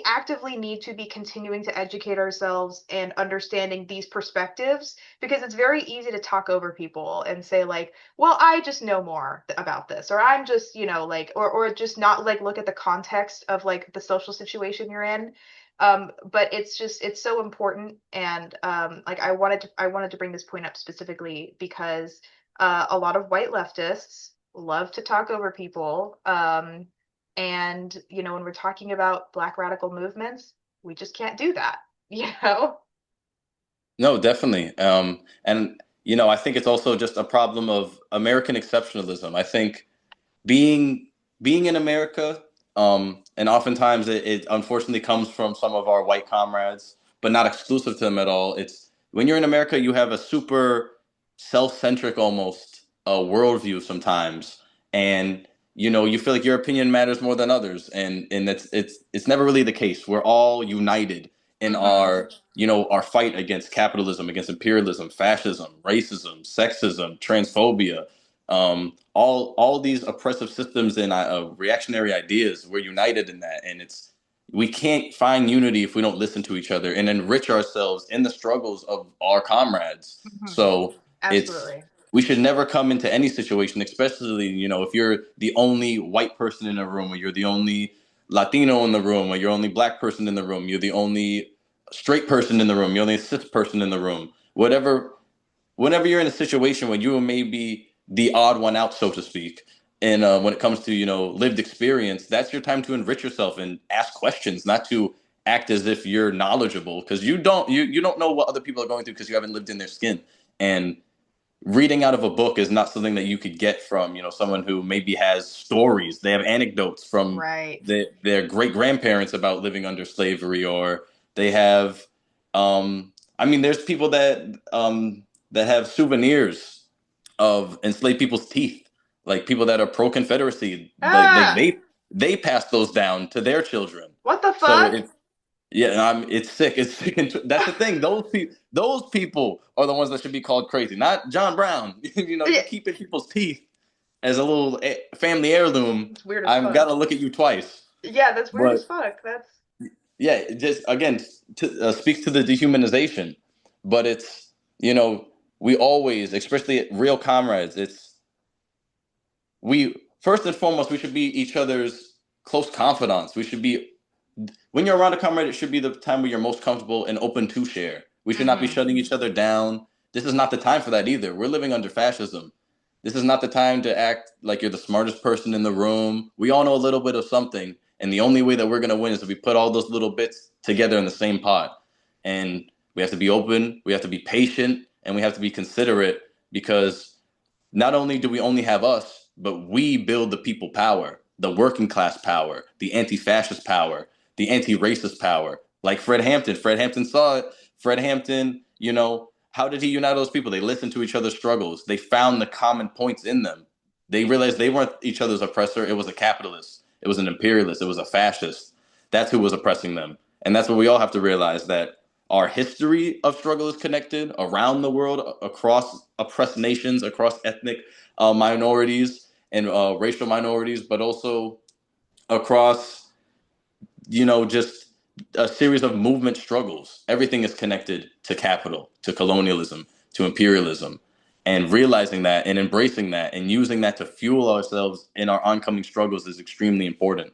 actively need to be continuing to educate ourselves and understanding these perspectives, because it's very easy to talk over people and say like, well, I just know more about this, or I'm just, like, or just not like look at the context of like the social situation you're in. But it's so important. And like I wanted to bring this point up specifically because a lot of white leftists love to talk over people. And, when we're talking about Black radical movements, we just can't do that, you know? no, definitely. And I think it's also just a problem of American exceptionalism. I think being being in America, and oftentimes it unfortunately comes from some of our white comrades, but not exclusive to them at all. It's when you're in America, you have a super self-centric almost worldview sometimes, and you feel like your opinion matters more than others, and it's never really the case. We're all united in Mm-hmm. our fight against capitalism, against imperialism, fascism, racism, sexism, transphobia, all these oppressive systems and reactionary ideas. We're united in that, and we can't find unity if we don't listen to each other and enrich ourselves in the struggles of our comrades. Mm-hmm. So it's Absolutely. we should never come into any situation, especially if you're the only white person in a room, or you're the only Latino in the room, or you're only black person in the room, you're the only straight person in the room, you're the only cis person in the room, whatever. Whenever you're in a situation where you may be the odd one out, so to speak, and when it comes to lived experience, that's your time to enrich yourself and ask questions, not to act as if you're knowledgeable, because you don't know what other people are going through because you haven't lived in their skin. And reading out of a book is not something that you could get from someone who maybe has stories. They have anecdotes from Right. their great grandparents about living under slavery, or they have I mean, there's people that have souvenirs of enslaved people's teeth, like people that are pro Confederacy, like Ah, they pass those down to their children. what the So fuck? yeah, it's sick. It's sick, and that's the thing. Those people are the ones that should be called crazy, not John Brown. You Yeah, keeping people's teeth as a little family heirloom. it's weird as I've fuck. got to look at you twice. Yeah, that's weird as But fuck. That's yeah, it just again speaks to the dehumanization. But it's we always, especially real comrades, we first and foremost we should be each other's close confidants. We should be When you're around a comrade, it should be the time where you're most comfortable and open to share. We should not be mm-hmm. shutting each other down. This is not the time for that either. We're living under fascism. This is not the time to act like you're the smartest person in the room. We all know a little bit of something, And the only way that we're going to win is if we put all those little bits together in the same pot. And we have to be open, we have to be patient, and we have to be considerate, because not only do we only have us, but we build the people power, the working class power, the anti-fascist power, the anti-racist power. Like Fred Hampton. Fred Hampton saw it. Fred Hampton, how did he unite those people? They listened to each other's struggles. They found the common points in them. They realized they weren't each other's oppressor. It was a capitalist. It was an imperialist. It was a fascist. That's who was oppressing them. And that's what we all have to realize, that our history of struggle is connected around the world, across oppressed nations, across ethnic minorities and racial minorities, but also across, just a series of movement struggles. Everything is connected to capital, to colonialism, to imperialism. And realizing that and embracing that and using that to fuel ourselves in our oncoming struggles is extremely important.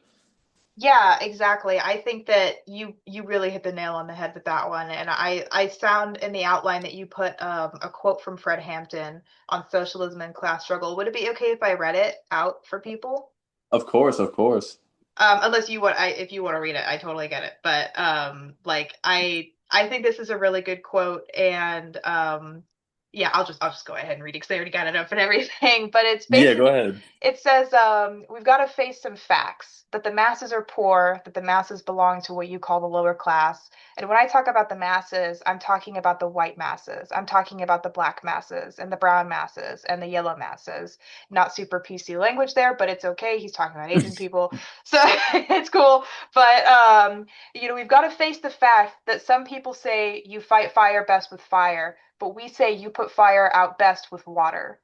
Yeah, exactly. I think that you really hit the nail on the head with that one. And I found in the outline that you put a quote from Fred Hampton on socialism and class struggle. Would it be okay if I read it out for people? Of course, of course. Unless you want, if you want to read it, I totally get it. But like I think this is a really good quote, and yeah, I'll just go ahead and read it because I already got it up and everything. But it's Yeah, go basically, ahead. it says we've got to face some facts that the masses are poor, that the masses belong to what you call the lower class. And when I talk about the masses, I'm talking about the white masses. I'm talking about the black masses and the brown masses and the yellow masses. Not super PC language there, but it's okay. He's talking about Asian people. So it's cool. But we've got to face the fact that some people say you fight fire best with fire, but we say you put fire out best with water.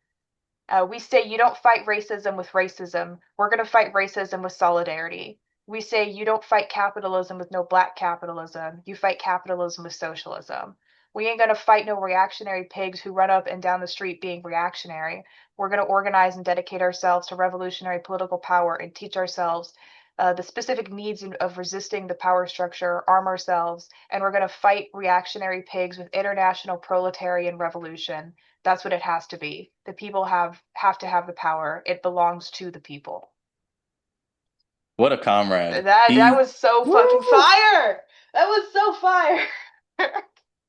We say you don't fight racism with racism. We're going to fight racism with solidarity. We say you don't fight capitalism with no black capitalism. You fight capitalism with socialism. We ain't going to fight no reactionary pigs who run up and down the street being reactionary. We're going to organize and dedicate ourselves to revolutionary political power and teach ourselves the specific needs of resisting the power structure, arm ourselves, and we're going to fight reactionary pigs with international proletarian revolution. That's what it has to be. The people have to have the power. It belongs to the people. What a comrade. That He was so fucking Woo! fire. That was so fire.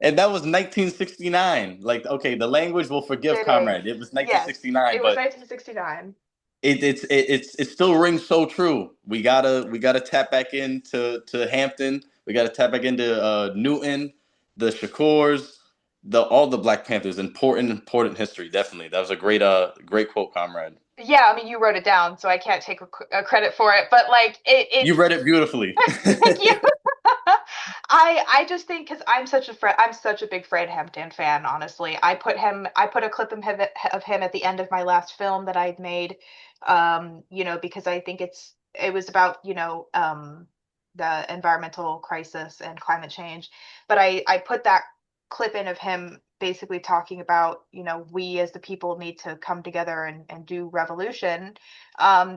And that was 1969. Like, okay, the language will forgive Kidding. comrade. It was Yes, 1969, it was but 1969. it still rings so true. We gotta tap back into Hampton. We gotta tap back into Newton, the Shakurs, the all the Black Panthers. Important history. Definitely, that was a great quote, comrade. Yeah, I mean, you wrote it down, so I can't take a credit for it. But like, You it's read it beautifully. thank you. I just think because I'm such a big Fred Hampton fan, honestly. I put a clip of him at the end of my last film that I'd made, because I think it was about, the environmental crisis and climate change. But I put that clip in of him basically talking about, we as the people need to come together and do revolution,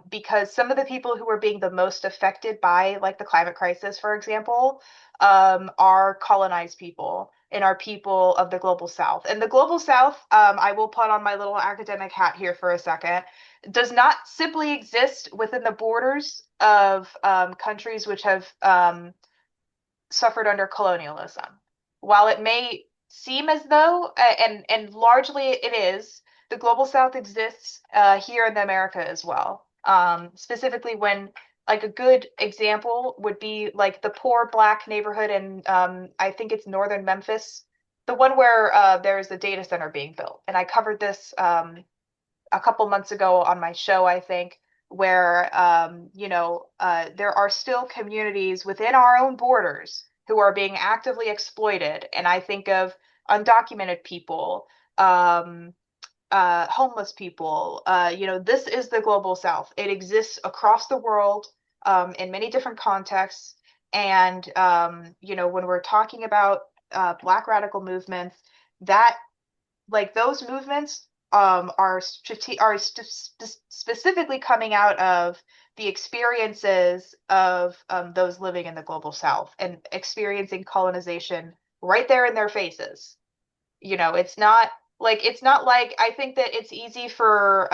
because some of the people who are being the most affected by like the climate crisis, for example, are colonized people and are people of the global south. And the global south, I will put on my little academic hat here for a second, does not simply exist within the borders of countries which have suffered under colonialism. While it may seem as though, and largely it is, the global south exists here in the America as well. Specifically, when like a good example would be like the poor black neighborhood in I think it's northern Memphis, the one where there's a data center being built, and I covered this a couple months ago on my show, I think, where there are still communities within our own borders who are being actively exploited, and I think of undocumented people, homeless people. This is the global South. It exists across the world in many different contexts, and when we're talking about Black radical movements, that like those movements specifically coming out of the experiences of those living in the global south and experiencing colonization right there in their faces. It's not like I think that it's easy for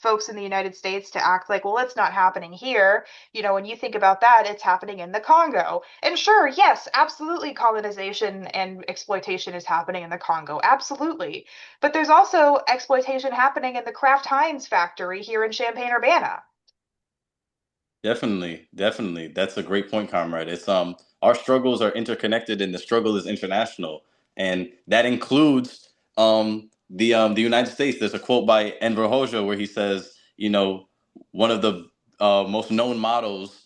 folks in the United States to act like, well, it's not happening here. When you think about that, it's happening in the Congo. And sure, yes, absolutely, colonization and exploitation is happening in the Congo. Absolutely. But there's also exploitation happening in the Kraft Heinz factory here in Champaign-Urbana. Definitely, definitely. That's a great point, comrade. It's our struggles are interconnected and the struggle is international. And that includes the United States. There's a quote by Enver Hoxha where he says, one of the most known mottos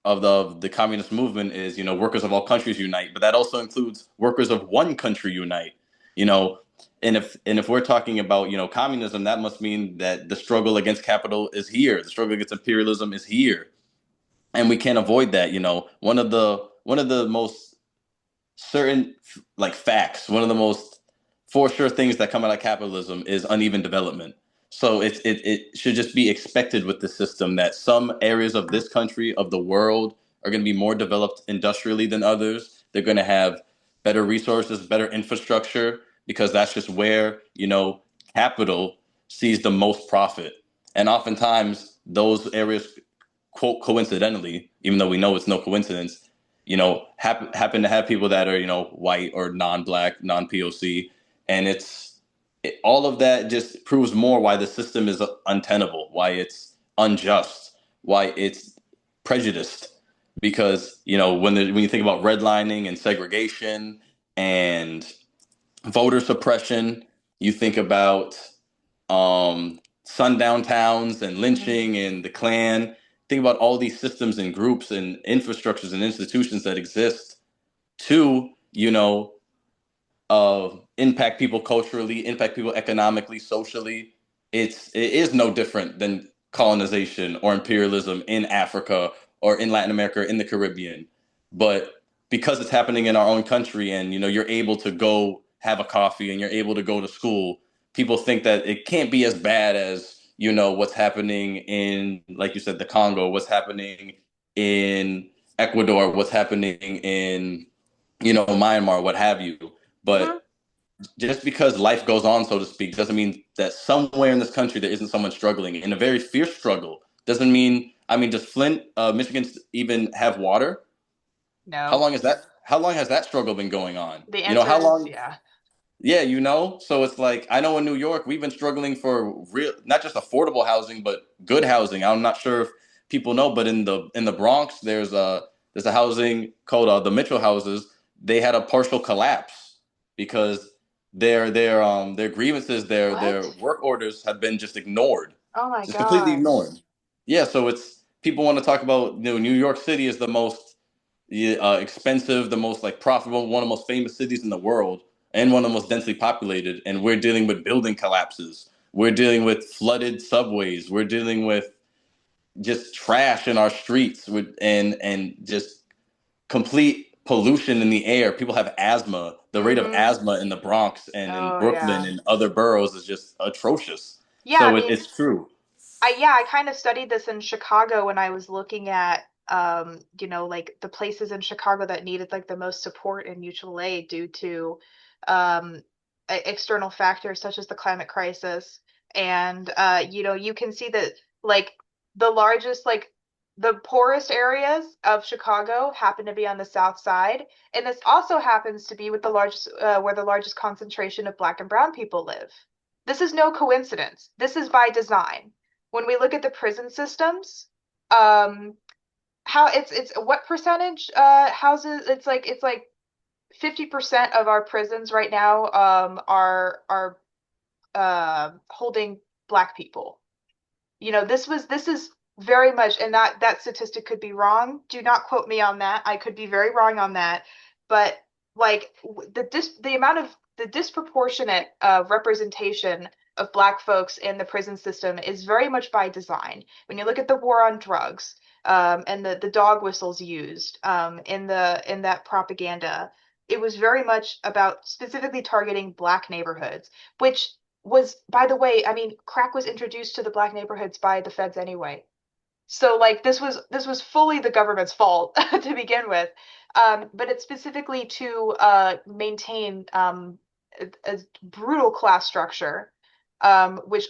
of the communist movement is, workers of all countries unite, but that also includes workers of one country unite. You know, and if we're talking about, communism, that must mean that the struggle against capital is here. The struggle against imperialism is here, and we can't avoid that. One of the most certain, like, facts, one of the most for sure things that come out of capitalism is uneven development. So it should just be expected with the system that some areas of this country, of the world, are going to be more developed industrially than others. They're going to have better resources, better infrastructure, because that's just where, capital sees the most profit. And oftentimes those areas, quote, coincidentally, even though we know it's no coincidence, happen to have people that are, white or non-black, non-POC, and all of that just proves more why the system is untenable, why it's unjust, why it's prejudiced. Because, when you think about redlining and segregation and voter suppression, you think about sundown towns and Mm-hmm. lynching and the Klan. Think about all these systems and groups and infrastructures and institutions that exist to, impact people culturally, impact people economically, socially. It is no different than colonization or imperialism in Africa or in Latin America or in the Caribbean. But because it's happening in our own country, and you're able to go have a coffee and you're able to go to school, people think that it can't be as bad as, what's happening in, like you said, the Congo, what's happening in Ecuador, what's happening in, Myanmar, what have you. Mm-hmm. But just because life goes on, so to speak, doesn't mean that somewhere in this country there isn't someone struggling in a very fierce struggle. Doesn't mean, I mean, does Flint, Michigan, even have water? How No. long is that? How long has that struggle been going on? The How answer is long? yeah. Yeah, so it's like, I know in New York we've been struggling for real, not just affordable housing, but good housing. I'm not sure if people know, but in the Bronx, there's a housing called the Mitchell houses. They had a partial collapse because their grievances, their What? work orders have been just ignored, Oh my just completely gosh. ignored. Yeah, so it's people want to talk about, New York City is the most, yeah, expensive, the most, like, profitable, one of the most famous cities in the world, and one of the most densely populated. And we're dealing with building collapses. We're dealing with flooded subways. We're dealing with just trash in our streets, and just complete pollution in the air. People have asthma. The rate of Mm-hmm. asthma in the Bronx and in Oh Brooklyn yeah. and other boroughs is just atrocious. Yeah, I So mean, it's true. I kind of studied this in Chicago when I was looking at like the places in Chicago that needed like the most support and mutual aid due to um external factors such as the climate crisis. And you can see that like the largest like the poorest areas of Chicago happen to be on the south side, and this also happens to be with the largest where the largest concentration of Black and brown people live. This is no coincidence. This is by design. When we look at the prison systems, how it's what percentage houses, it's like 50% of our prisons right now are holding Black people. This is very much, and that statistic could be wrong. Do not quote me on that. I could be very wrong on that. But like the amount of the disproportionate representation of Black folks in the prison system is very much by design. When you look at the war on drugs, and the dog whistles used in that propaganda, it was very much about specifically targeting Black neighborhoods, which was, by the way, I mean, crack was introduced to the Black neighborhoods by the feds anyway. So like this was fully the government's fault to begin with. But it's specifically to maintain a brutal class structure. which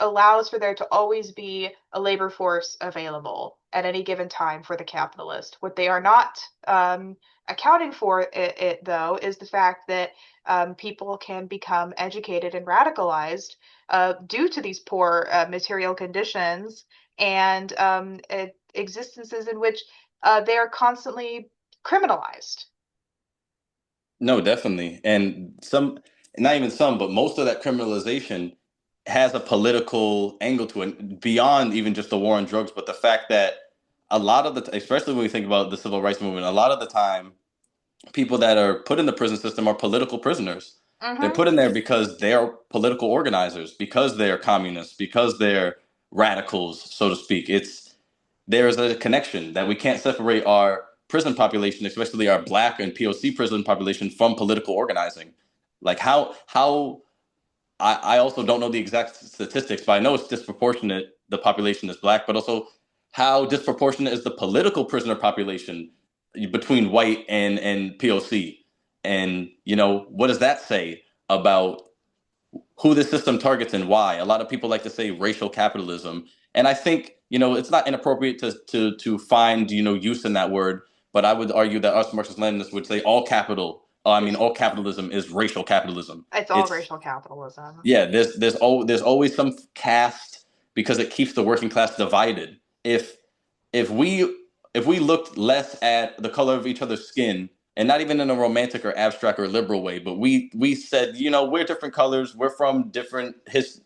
allows for there to always be a labor force available at any given time for the capitalist. What they are not accounting for though is the fact that people can become educated and radicalized due to these poor material conditions and existences in which they are constantly criminalized. No, definitely. And some, not even some, but most of that criminalization has a political angle to it beyond even just the war on drugs, but the fact that a lot of the, especially when we think about the civil rights movement, a lot of the time, people that are put in the prison system are political prisoners. They're Mm-hmm. put in there because they're political organizers, because they're communists, because they're radicals, so to speak. There's a connection that we can't separate our prison population, especially our Black and POC prison population, from political organizing. Like how I also don't know the exact statistics, but I know it's disproportionate. The population is Black, but also how disproportionate is the political prisoner population between white and POC, and what does that say about who the system targets and why? A lot of people like to say racial capitalism, and I think it's not inappropriate to find use in that word, but I would argue that us Marxist-Leninists would say all capital. I mean, all capitalism is racial capitalism. It's all It's racial capitalism. Yeah, there's always some caste because it keeps the working class divided. If we if we looked less at the color of each other's skin, and not even in a romantic or abstract or liberal way, but we said, we're different colors, we're from different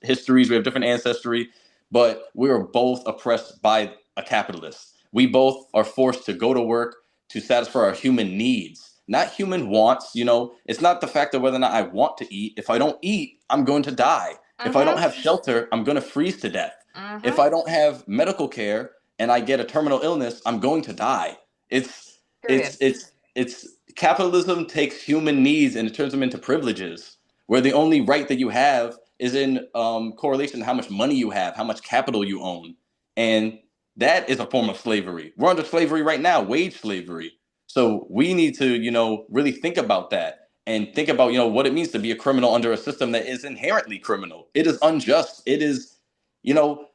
histories, we have different ancestry, but we are both oppressed by a capitalist. We both are forced to go to work to satisfy our human needs, not human wants. It's not the fact of whether or not I want to eat. If I don't eat, I'm going to die. If I don't Mm-hmm. have shelter, I'm going to freeze to death. If Mm-hmm. I don't have medical care and I get a terminal illness, I'm going to die. It's Period. it's capitalism takes human needs and it turns them into privileges, where the only right that you have is in correlation to how much money you have, how much capital you own, and that is a form of slavery. We're under slavery right now, wage slavery. So we need to, really think about that and think about, what it means to be a criminal under a system that is inherently criminal. It is unjust. It is,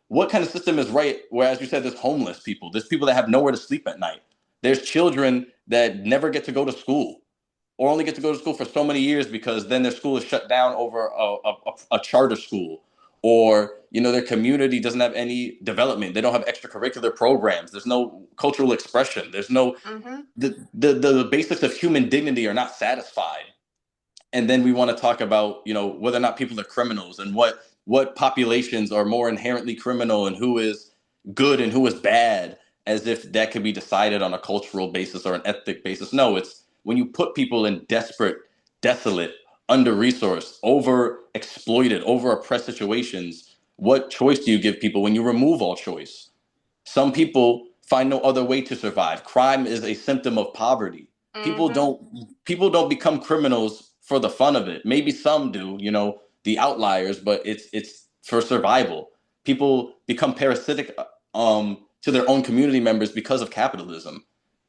what kind of system is right? Where, as you said, there's homeless people, there's people that have nowhere to sleep at night. There's children that never get to go to school or only get to go to school for so many years because then their school is shut down over a charter school, or their community doesn't have any development. They don't have extracurricular programs. There's no cultural expression. There's no Mm-hmm. the basics of human dignity are not satisfied. And then we want to talk about whether or not people are criminals and what populations are more inherently criminal and who is good and who is bad, as if that could be decided on a cultural basis or an ethnic basis. No, it's when you put people in desperate, desolate, under resourced, over exploited, over oppressed situations, what choice do you give people when you remove all choice? Some people find no other way to survive. Crime is a symptom of poverty. People Mm-hmm. don't people don't become criminals for the fun of it. Maybe some do, the outliers, but it's for survival. People become parasitic to their own community members because of capitalism.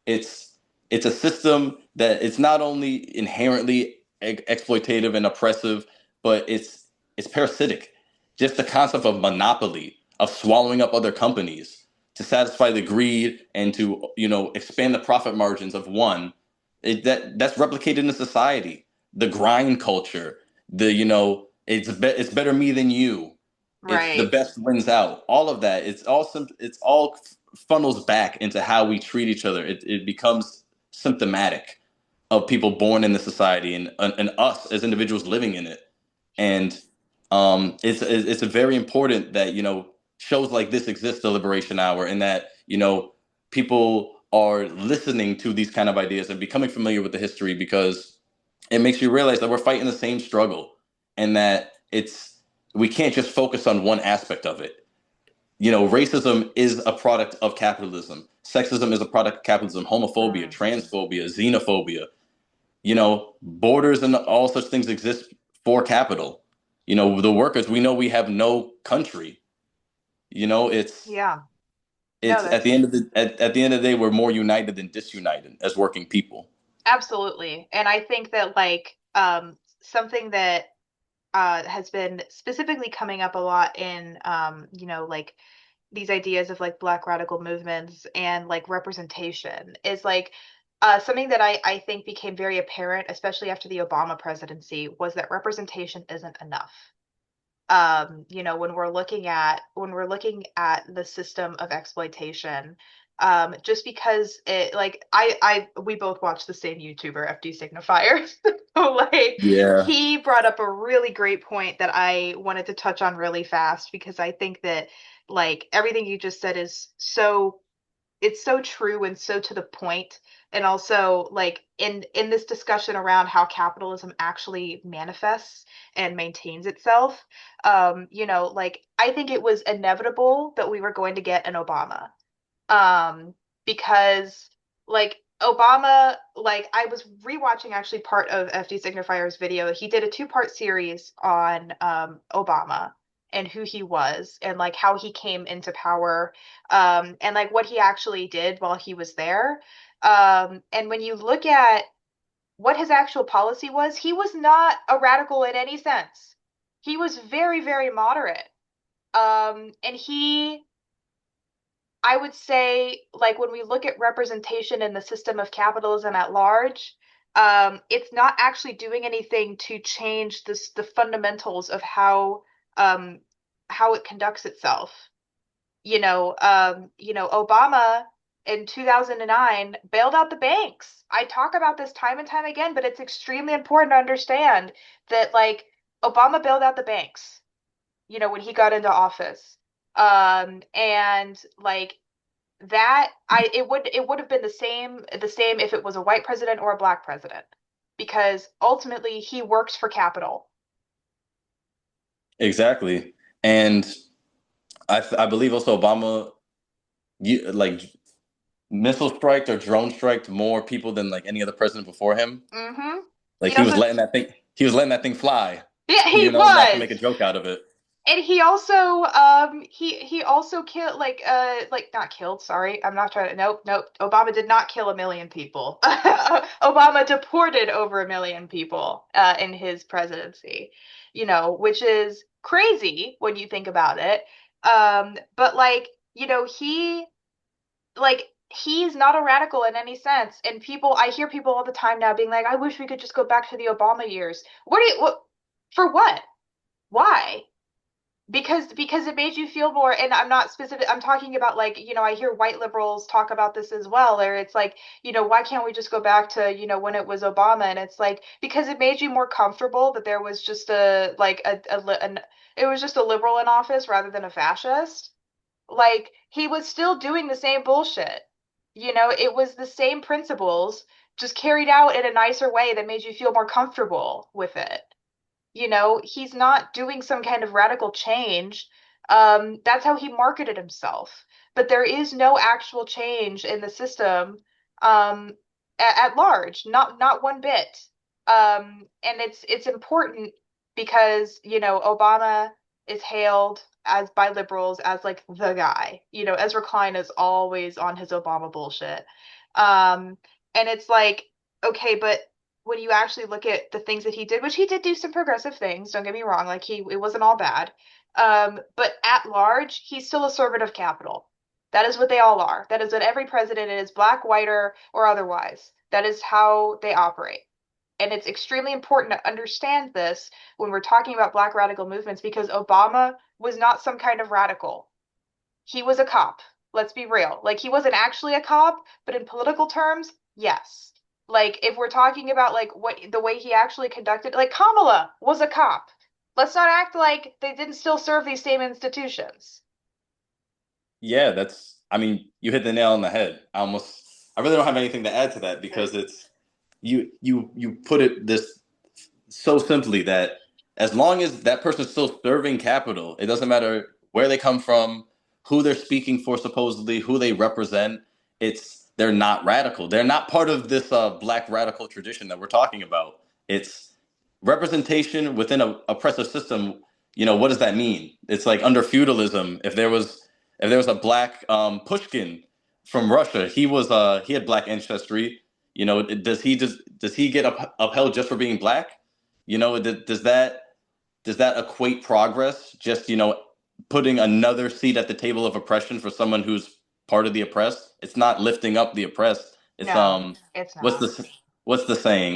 It's it's a system that it's not only inherently exploitative and oppressive, but it's parasitic. Just the concept of monopoly, of swallowing up other companies to satisfy the greed and to expand the profit margins of one. That's replicated in the society. The grind culture, the it's better me than you. It's the Right. best wins out. All of that. It's all funnels back into how we treat each other. It becomes symptomatic of people born in the society and us as individuals living in it. And it's very important that shows like this exist, the Liberation Hour, and that people are listening to these kind of ideas and becoming familiar with the history, because it makes you realize that we're fighting the same struggle, and that we can't just focus on one aspect of it. Racism is a product of capitalism. Sexism is a product of capitalism. Homophobia, Mm-hmm. transphobia, xenophobia, borders and all such things exist for capital. The workers, we know we have no country. It's Yeah. No, it's at the that's end of at the end of the day, we're more united than disunited as working people. absolutely. And I think that like something that has been specifically coming up a lot in like these ideas of like Black radical movements and like representation is like something that I think became very apparent, especially after the Obama presidency, was that representation isn't enough. When we're looking at the system of exploitation, just because it like we both watch the same YouTuber, FD Signifier. So like Yeah. he brought up a really great point that I wanted to touch on really fast because I think that like everything you just said is so it's so true and so to the point, and also like in this discussion around how capitalism actually manifests and maintains itself. Like I think it was inevitable that we were going to get an Obama, um, because like Obama, like I was rewatching actually part of FD Signifier's video. He did a two-part series on Obama and who he was and like how he came into power, and like what he actually did while he was there. And when you look at what his actual policy was, he was not a radical in any sense. He was very, very moderate. And he I would say, like, when we look at representation in the system of capitalism at large, it's not actually doing anything to change the fundamentals of um, how it conducts itself. Obama in 2009 bailed out the banks. I talk about this time and time again, but it's extremely important to understand that, like, Obama bailed out the banks, when he got into office. And like that I it would have been the same if it was a white president or a black president, because ultimately he works for capital. Exactly. And I believe also Obama like missile striked or drone striked more people than like any other president before him. Mm-hmm. Like He also he was letting that thing fly, Yeah, he not to make a was. joke out of it. And he also killed like not killed, sorry. I'm not trying to nope. Obama did not kill 1 million people. Obama deported over 1 million people in his presidency, which is crazy when you think about it. But like, he's not a radical in any sense. And I hear people all the time now being like, I wish we could just go back to the Obama years. What for what? Why? Because it made you feel more, and I'm talking about, like, I hear white liberals talk about this as well, or it's like, why can't we just go back to, when it was Obama? And it's like, because it made you more comfortable that there was just it was just a liberal in office rather than a fascist. Like, he was still doing the same bullshit. It was the same principles, just carried out in a nicer way that made you feel more comfortable with it. He's not doing some kind of radical change. That's how he marketed himself. But there is no actual change in the system, at large, not one bit. And it's important because, Obama is hailed as by liberals as like the guy. Ezra Klein is always on his Obama bullshit. Um, and it's like, okay, but when you actually look at the things that he did, which he did do some progressive things, don't get me wrong, like it wasn't all bad. But at large, he's still a servant of capital. That is what they all are. That is what every president is, black, white, or otherwise. That is how they operate. And it's extremely important to understand this when we're talking about black radical movements, because Obama was not some kind of radical. He was a cop. Let's be real. Like, he wasn't actually a cop, but in political terms, yes. Like, if we're talking about like what the way he actually conducted, like Kamala was a cop. Let's not act like they didn't still serve these same institutions. Yeah, I mean, you hit the nail on the head. I really don't have anything to add to that because it's you put it this so simply that as long as that person's still serving capital, it doesn't matter where they come from, who they're speaking for, supposedly, who they represent. They're not radical. They're not part of this black radical tradition that we're talking about. It's representation within a oppressive system. What does that mean? It's like under feudalism. If there was a black Pushkin from Russia, he had black ancestry. Does he get upheld just for being black? Does that does that equate progress? Just, putting another seat at the table of oppression for someone who's part of the oppressed? It's not lifting up the oppressed. It's No, it's what's not. the what's the saying?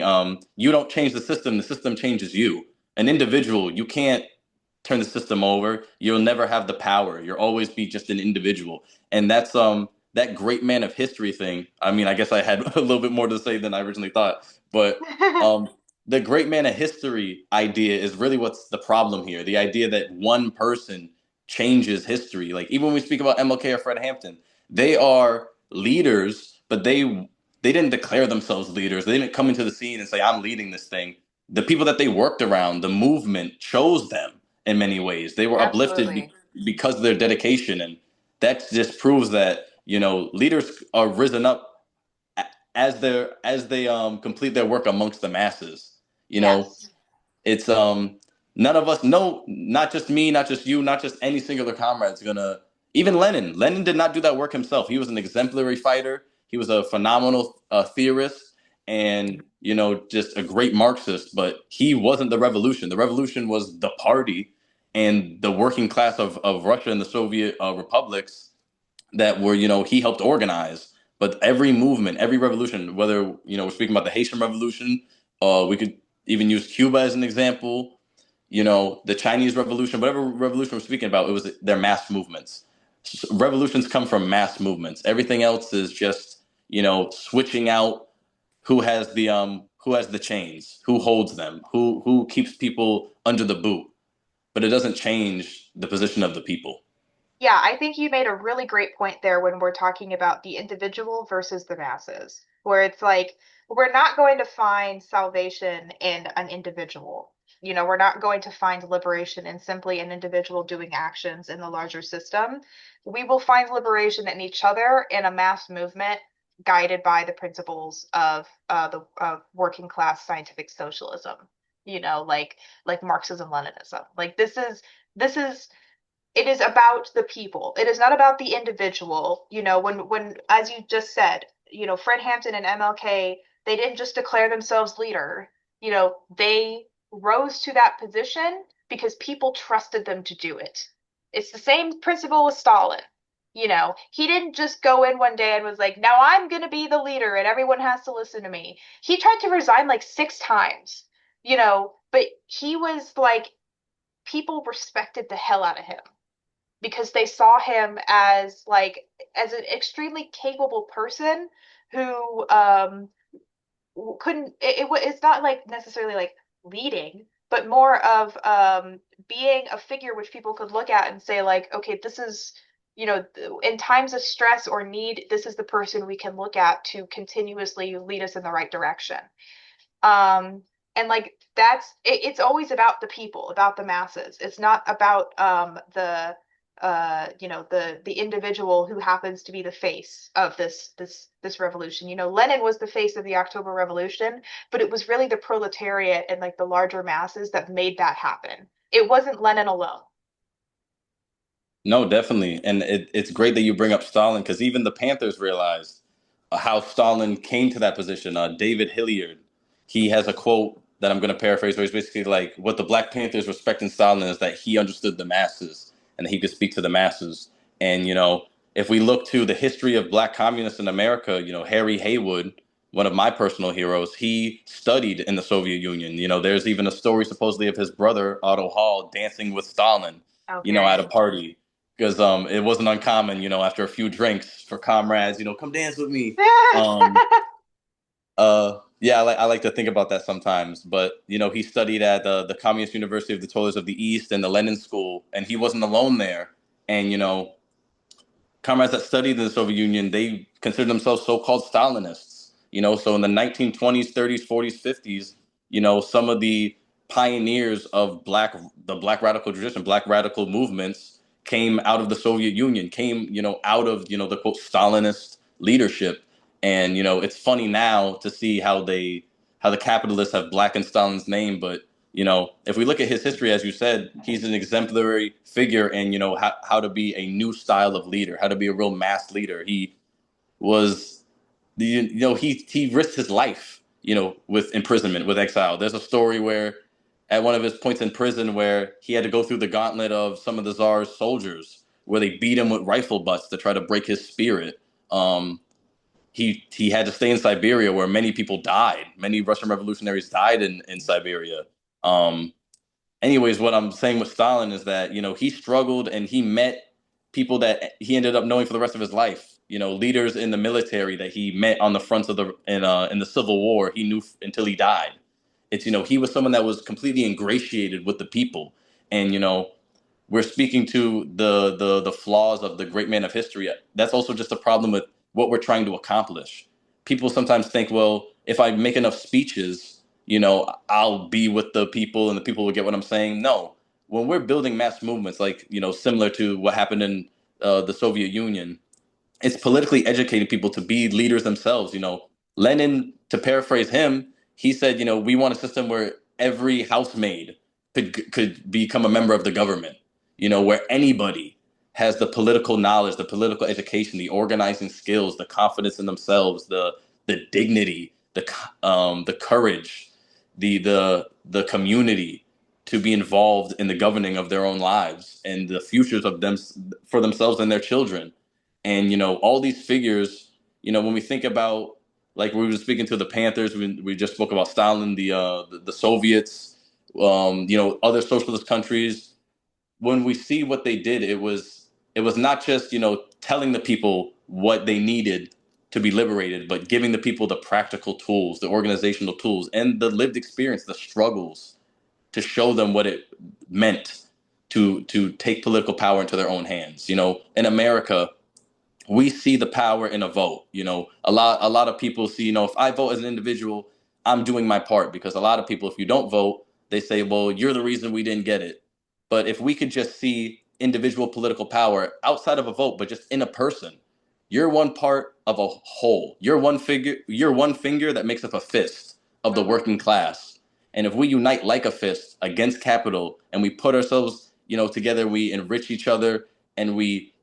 You don't change the system changes you. An individual, you can't turn the system over. You'll never have the power. You'll always be just an individual. And that's that great man of history thing. I mean, I guess I had a little bit more to say than I originally thought, but um the great man of history idea is really what's the problem here. The idea that one person changes history. Like even when we speak about MLK or Fred Hampton, they are leaders, but they didn't declare themselves leaders. They didn't come into the scene and say, I'm leading this thing. The people that they worked around, the movement chose them in many ways. They were uplifted Absolutely. because of their dedication. And that just proves that, leaders are risen up as they complete their work amongst the masses. You know, Yes. it's none of us, no, not just me, not just you, not just any singular comrade's gonna. Even Lenin did not do that work himself. He was an exemplary fighter. He was a phenomenal theorist, and just a great Marxist. But he wasn't the revolution. The revolution was the party and the working class of Russia and the Soviet republics that were, he helped organize. But every movement, every revolution, whether, we're speaking about the Haitian Revolution, we could even use Cuba as an example, the Chinese Revolution, whatever revolution we're speaking about, it was their mass movements. Revolutions come from mass movements. Everything else is just, switching out who has the chains, who holds them, who keeps people under the boot, but it doesn't change the position of the people. Yeah, I think you made a really great point there when we're talking about the individual versus the masses, where it's like we're not going to find salvation in an individual. We're not going to find liberation in simply an individual doing actions in the larger system. We will find liberation in each other in a mass movement guided by the principles of of working class scientific socialism. Like Marxism-Leninism. Like this is it is about the people. It is not about the individual. When as you just said, Fred Hampton and MLK, they didn't just declare themselves leader. They rose to that position because people trusted them to do it. It's the same principle with Stalin. He didn't just go in one day and was like, "Now I'm going to be the leader and everyone has to listen to me." He tried to resign like 6 times. But he was like people respected the hell out of him because they saw him as an extremely capable person who couldn't it's not like necessarily like leading, but more of being a figure which people could look at and say like, okay, this is in times of stress or need, this is the person we can look at to continuously lead us in the right direction. And like it's always about the people, about the masses. It's not about the individual who happens to be the face of this revolution. Lenin was the face of the October Revolution, but it was really the proletariat and like the larger masses that made that happen. It wasn't Lenin alone. No, definitely. And it's great that you bring up Stalin because even the Panthers realized how Stalin came to that position. David Hilliard, he has a quote that I'm going to paraphrase where he's basically like, what the Black Panthers respect in Stalin is that he understood the masses and that he could speak to the masses. And, if we look to the history of Black communists in America, Harry Haywood, one of my personal heroes, he studied in the Soviet Union. There's even a story supposedly of his brother, Otto Hall, dancing with Stalin, at a Okay. party because it wasn't uncommon, after a few drinks for comrades, come dance with me. Um, yeah, I like to think about that sometimes. But he studied at the Communist University of the Toilers of the East and the Lenin School, and he wasn't alone there. And comrades that studied in the Soviet Union, they considered themselves so-called Stalinists. So in the 1920s, 30s, 40s, 50s, some of the pioneers of the black radical tradition, black radical movements came out of the Soviet Union, came, out of, the quote Stalinist leadership. And, it's funny now to see how the capitalists have blackened Stalin's name, but if we look at his history, as you said, he's an exemplary figure in, how to be a new style of leader, how to be a real mass leader. He was, he risked his life, with imprisonment, with exile. There's a story where at one of his points in prison where he had to go through the gauntlet of some of the Tsar's soldiers, where they beat him with rifle butts to try to break his spirit. Um, he had to stay in Siberia, where many people died. Many Russian revolutionaries died in Siberia. Um, anyways, what I'm saying with Stalin is that, he struggled and he met people that he ended up knowing for the rest of his life. Leaders in the military that he met on the fronts of in the Civil War. He knew until he died. It's, he was someone that was completely ingratiated with the people, and we're speaking to the flaws of the great man of history. That's also just a problem with what we're trying to accomplish. People sometimes think, well, if I make enough speeches, I'll be with the people and the people will get what I'm saying. No, when we're building mass movements, like similar to what happened in the Soviet Union, it's politically educating people to be leaders themselves. Lenin, to paraphrase him, he said, we want a system where every housemaid could become a member of the government. Where anybody has the political knowledge, the political education, the organizing skills, the confidence in themselves, the dignity, the courage, the community to be involved in the governing of their own lives and the futures of them for themselves and their children. And all these figures, when we think about, like, we were speaking to the Panthers, we just spoke about Stalin, the Soviets, other socialist countries. When we see what they did, it was not just telling the people what they needed to be liberated, but giving the people the practical tools, the organizational tools, and the lived experience, the struggles, to show them what it meant to take political power into their own hands. In America, we see the power in a vote. A lot of people see, if I vote as an individual, I'm doing my part, because a lot of people, if you don't vote, they say, well, you're the reason we didn't get it. But if we could just see individual political power outside of a vote, but just in a person, you're one part of a whole. You're one finger that makes up a fist of the Hmm. working class. And if we unite like a fist against capital, and we put ourselves, together, we enrich each other, and we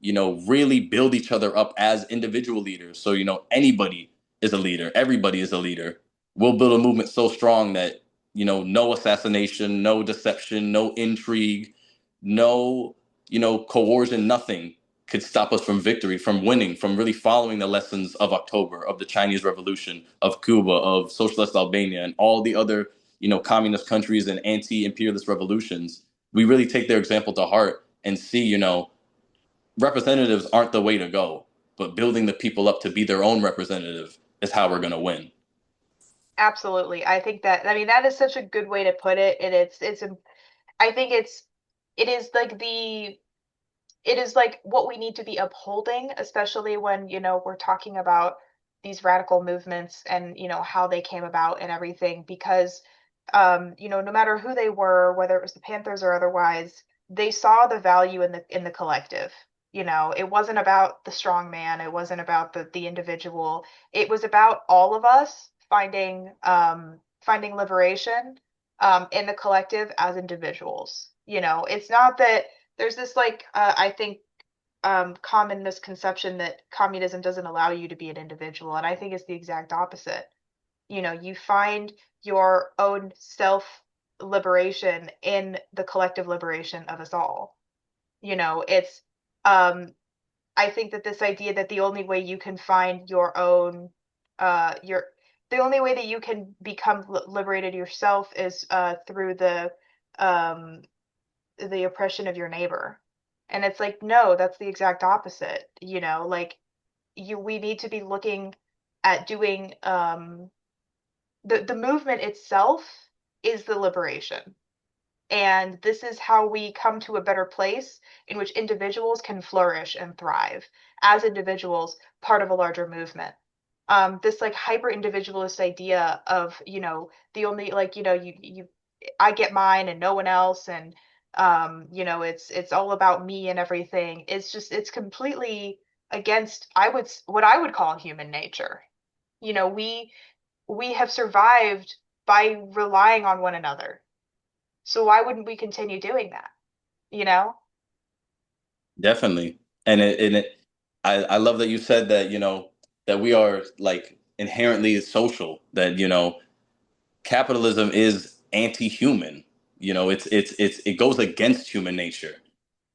really build each other up as individual leaders. So anybody is a leader, everybody is a leader. We'll build a movement so strong that no assassination, no deception, no intrigue, no coercion, nothing could stop us from victory, from winning, from really following the lessons of October, of the Chinese Revolution, of Cuba, of socialist Albania, and all the other communist countries and anti-imperialist revolutions. We really take their example to heart and see, representatives aren't the way to go, but building the people up to be their own representative is how we're going to win. Absolutely. I think that, I mean, that is such a good way to put it. And I think it is like it is like what we need to be upholding, especially when, we're talking about these radical movements and, how they came about and everything, because, no matter who they were, whether it was the Panthers or otherwise, they saw the value in the collective. It wasn't about the strong man. It wasn't about the individual. It was about all of us finding liberation, in the collective as individuals. It's not that there's this like I think common misconception that communism doesn't allow you to be an individual, and I think it's the exact opposite. You find your own self liberation in the collective liberation of us all. It's I think that this idea that the only way you can find your the only way that you can become liberated yourself is through um the oppression of your neighbor. And it's like, no, that's the exact opposite. Like we need to be looking at doing the movement itself is the liberation. And this is how we come to a better place in which individuals can flourish and thrive as individuals, part of a larger movement. This like hyper individualist idea of, the only like, I get mine and no one else, and it's all about me and everything. It's completely against what I would call human nature. You know, we have survived by relying on one another. So why wouldn't we continue doing that? You know? Definitely. I love that you said that, that we are, like, inherently social, that, capitalism is anti-human. it goes against human nature.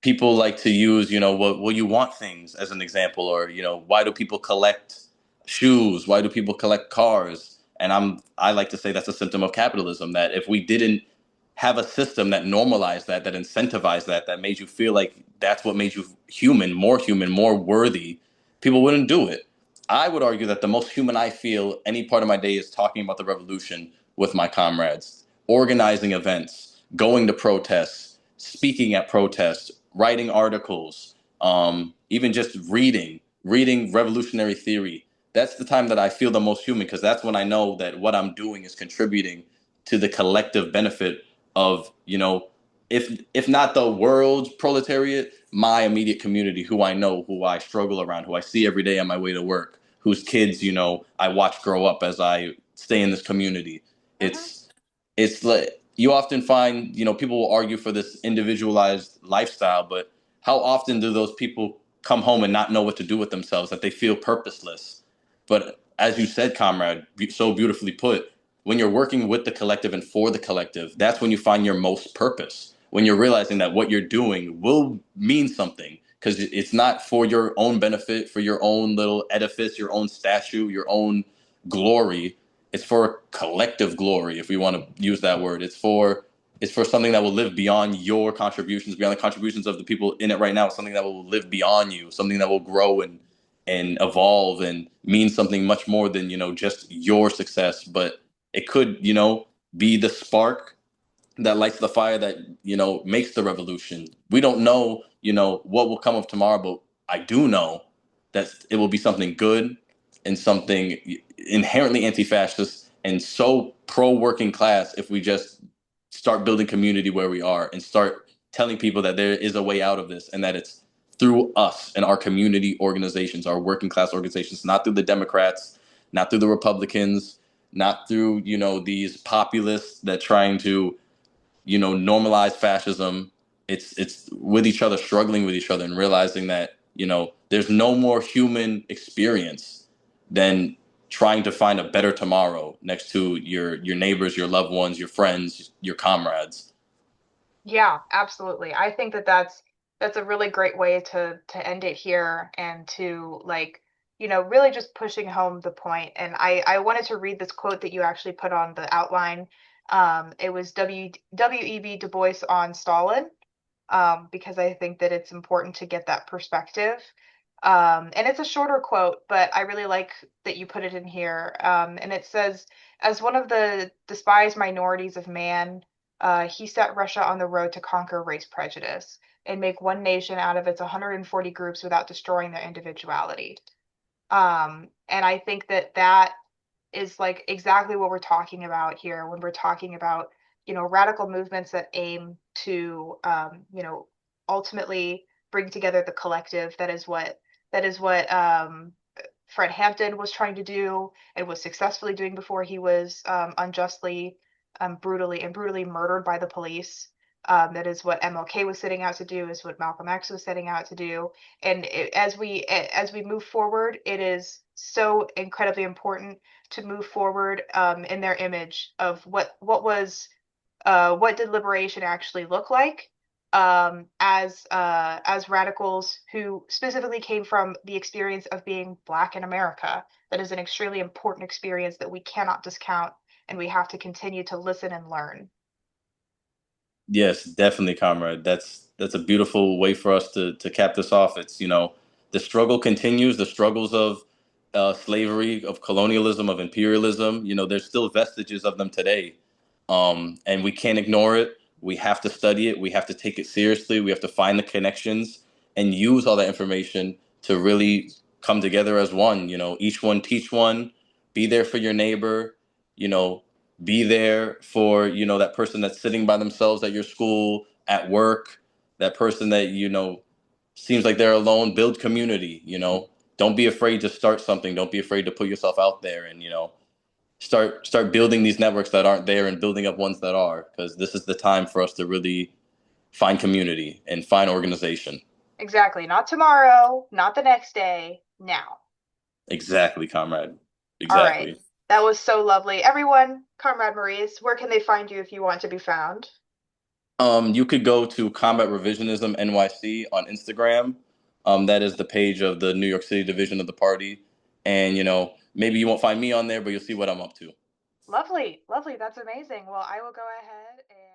People like to use, well, you want things as an example, or, why do people collect shoes? Why do people collect cars? And I like to say that's a symptom of capitalism, that if we didn't have a system that normalized that incentivized that made you feel like that's what made you human, more worthy, people wouldn't do it. I would argue that the most human I feel any part of my day is talking about the revolution with my comrades, organizing events, going to protests, speaking at protests, writing articles, even just reading revolutionary theory. That's the time that I feel the most human, because that's when I know that what I'm doing is contributing to the collective benefit of, if not the world's proletariat, my immediate community, who I know, who I struggle around, who I see every day on my way to work, whose kids, I watch grow up as I stay in this community. Hmm. It's like you often find, people will argue for this individualized lifestyle, but how often do those people come home and not know what to do with themselves, that they feel purposeless? But as you said, comrade, so beautifully put, when you're working with the collective and for the collective, that's when you find your most purpose. When you're realizing that what you're doing will mean something, because it's not for your own benefit, for your own little edifice, your own statue, your own glory. It's for collective glory, if we want to use that word. It's for something that will live beyond your contributions, beyond the contributions of the people in it right now. Something that will live beyond you, something that will grow and evolve and mean something much more than, just your success. But it could, be the spark that lights the fire that, makes the revolution. We don't know, what will come of tomorrow, but I do know that it will be something good and something inherently anti-fascist and so pro working class, if we just start building community where we are and start telling people that there is a way out of this, and that it's through us and our community organizations, our working class organizations, not through the Democrats, not through the Republicans, not through, these populists that trying to, normalize fascism. It's with each other, struggling with each other, and realizing that, there's no more human experience than trying to find a better tomorrow next to your neighbors, your loved ones, your friends, your comrades. Yeah, absolutely. I think that that's a really great way to end it here, and to, like, really just pushing home the point. And I wanted to read this quote that you actually put on the outline. It was W.E.B. Du Bois on Stalin, because I think that it's important to get that perspective. And it's a shorter quote, but I really like that you put it in here. And it says, as one of the despised minorities of man, he set Russia on the road to conquer race prejudice and make one nation out of its 140 groups without destroying their individuality. And I think that that is like exactly what we're talking about here when we're talking about, radical movements that aim to, ultimately bring together the collective. That is what Fred Hampton was trying to do and was successfully doing before he was, unjustly, brutally murdered by the police. That is what MLK was setting out to do. Is what Malcolm X was setting out to do. And as we move forward, it is so incredibly important to move forward, in their image of what did liberation actually look like, as radicals who specifically came from the experience of being Black in America. That is an extremely important experience that we cannot discount, and we have to continue to listen and learn. Yes, definitely, comrade. That's a beautiful way for us to cap this off. It's, the struggle continues, the struggles of slavery, of colonialism, of imperialism. There's still vestiges of them today, and we can't ignore it. We have to study it. We have to take it seriously. We have to find the connections and use all that information to really come together as one. Each one teach one. Be there for your neighbor. You know, be there for, that person that's sitting by themselves at your school, at work, that person that, seems like they're alone. Build community. Don't be afraid to start something. Don't be afraid to put yourself out there, and, start building these networks that aren't there and building up ones that are, because this is the time for us to really find community and find organization. Exactly. Not tomorrow, not the next day, now. Exactly, comrade. All right. Exactly. That was so lovely. Everyone, Comrade Maurice, where can they find you if you want to be found? You could go to Combat Revisionism NYC on Instagram. That is the page of the New York City division of the party. And, maybe you won't find me on there, but you'll see what I'm up to. Lovely, lovely. That's amazing. Well, I will go ahead and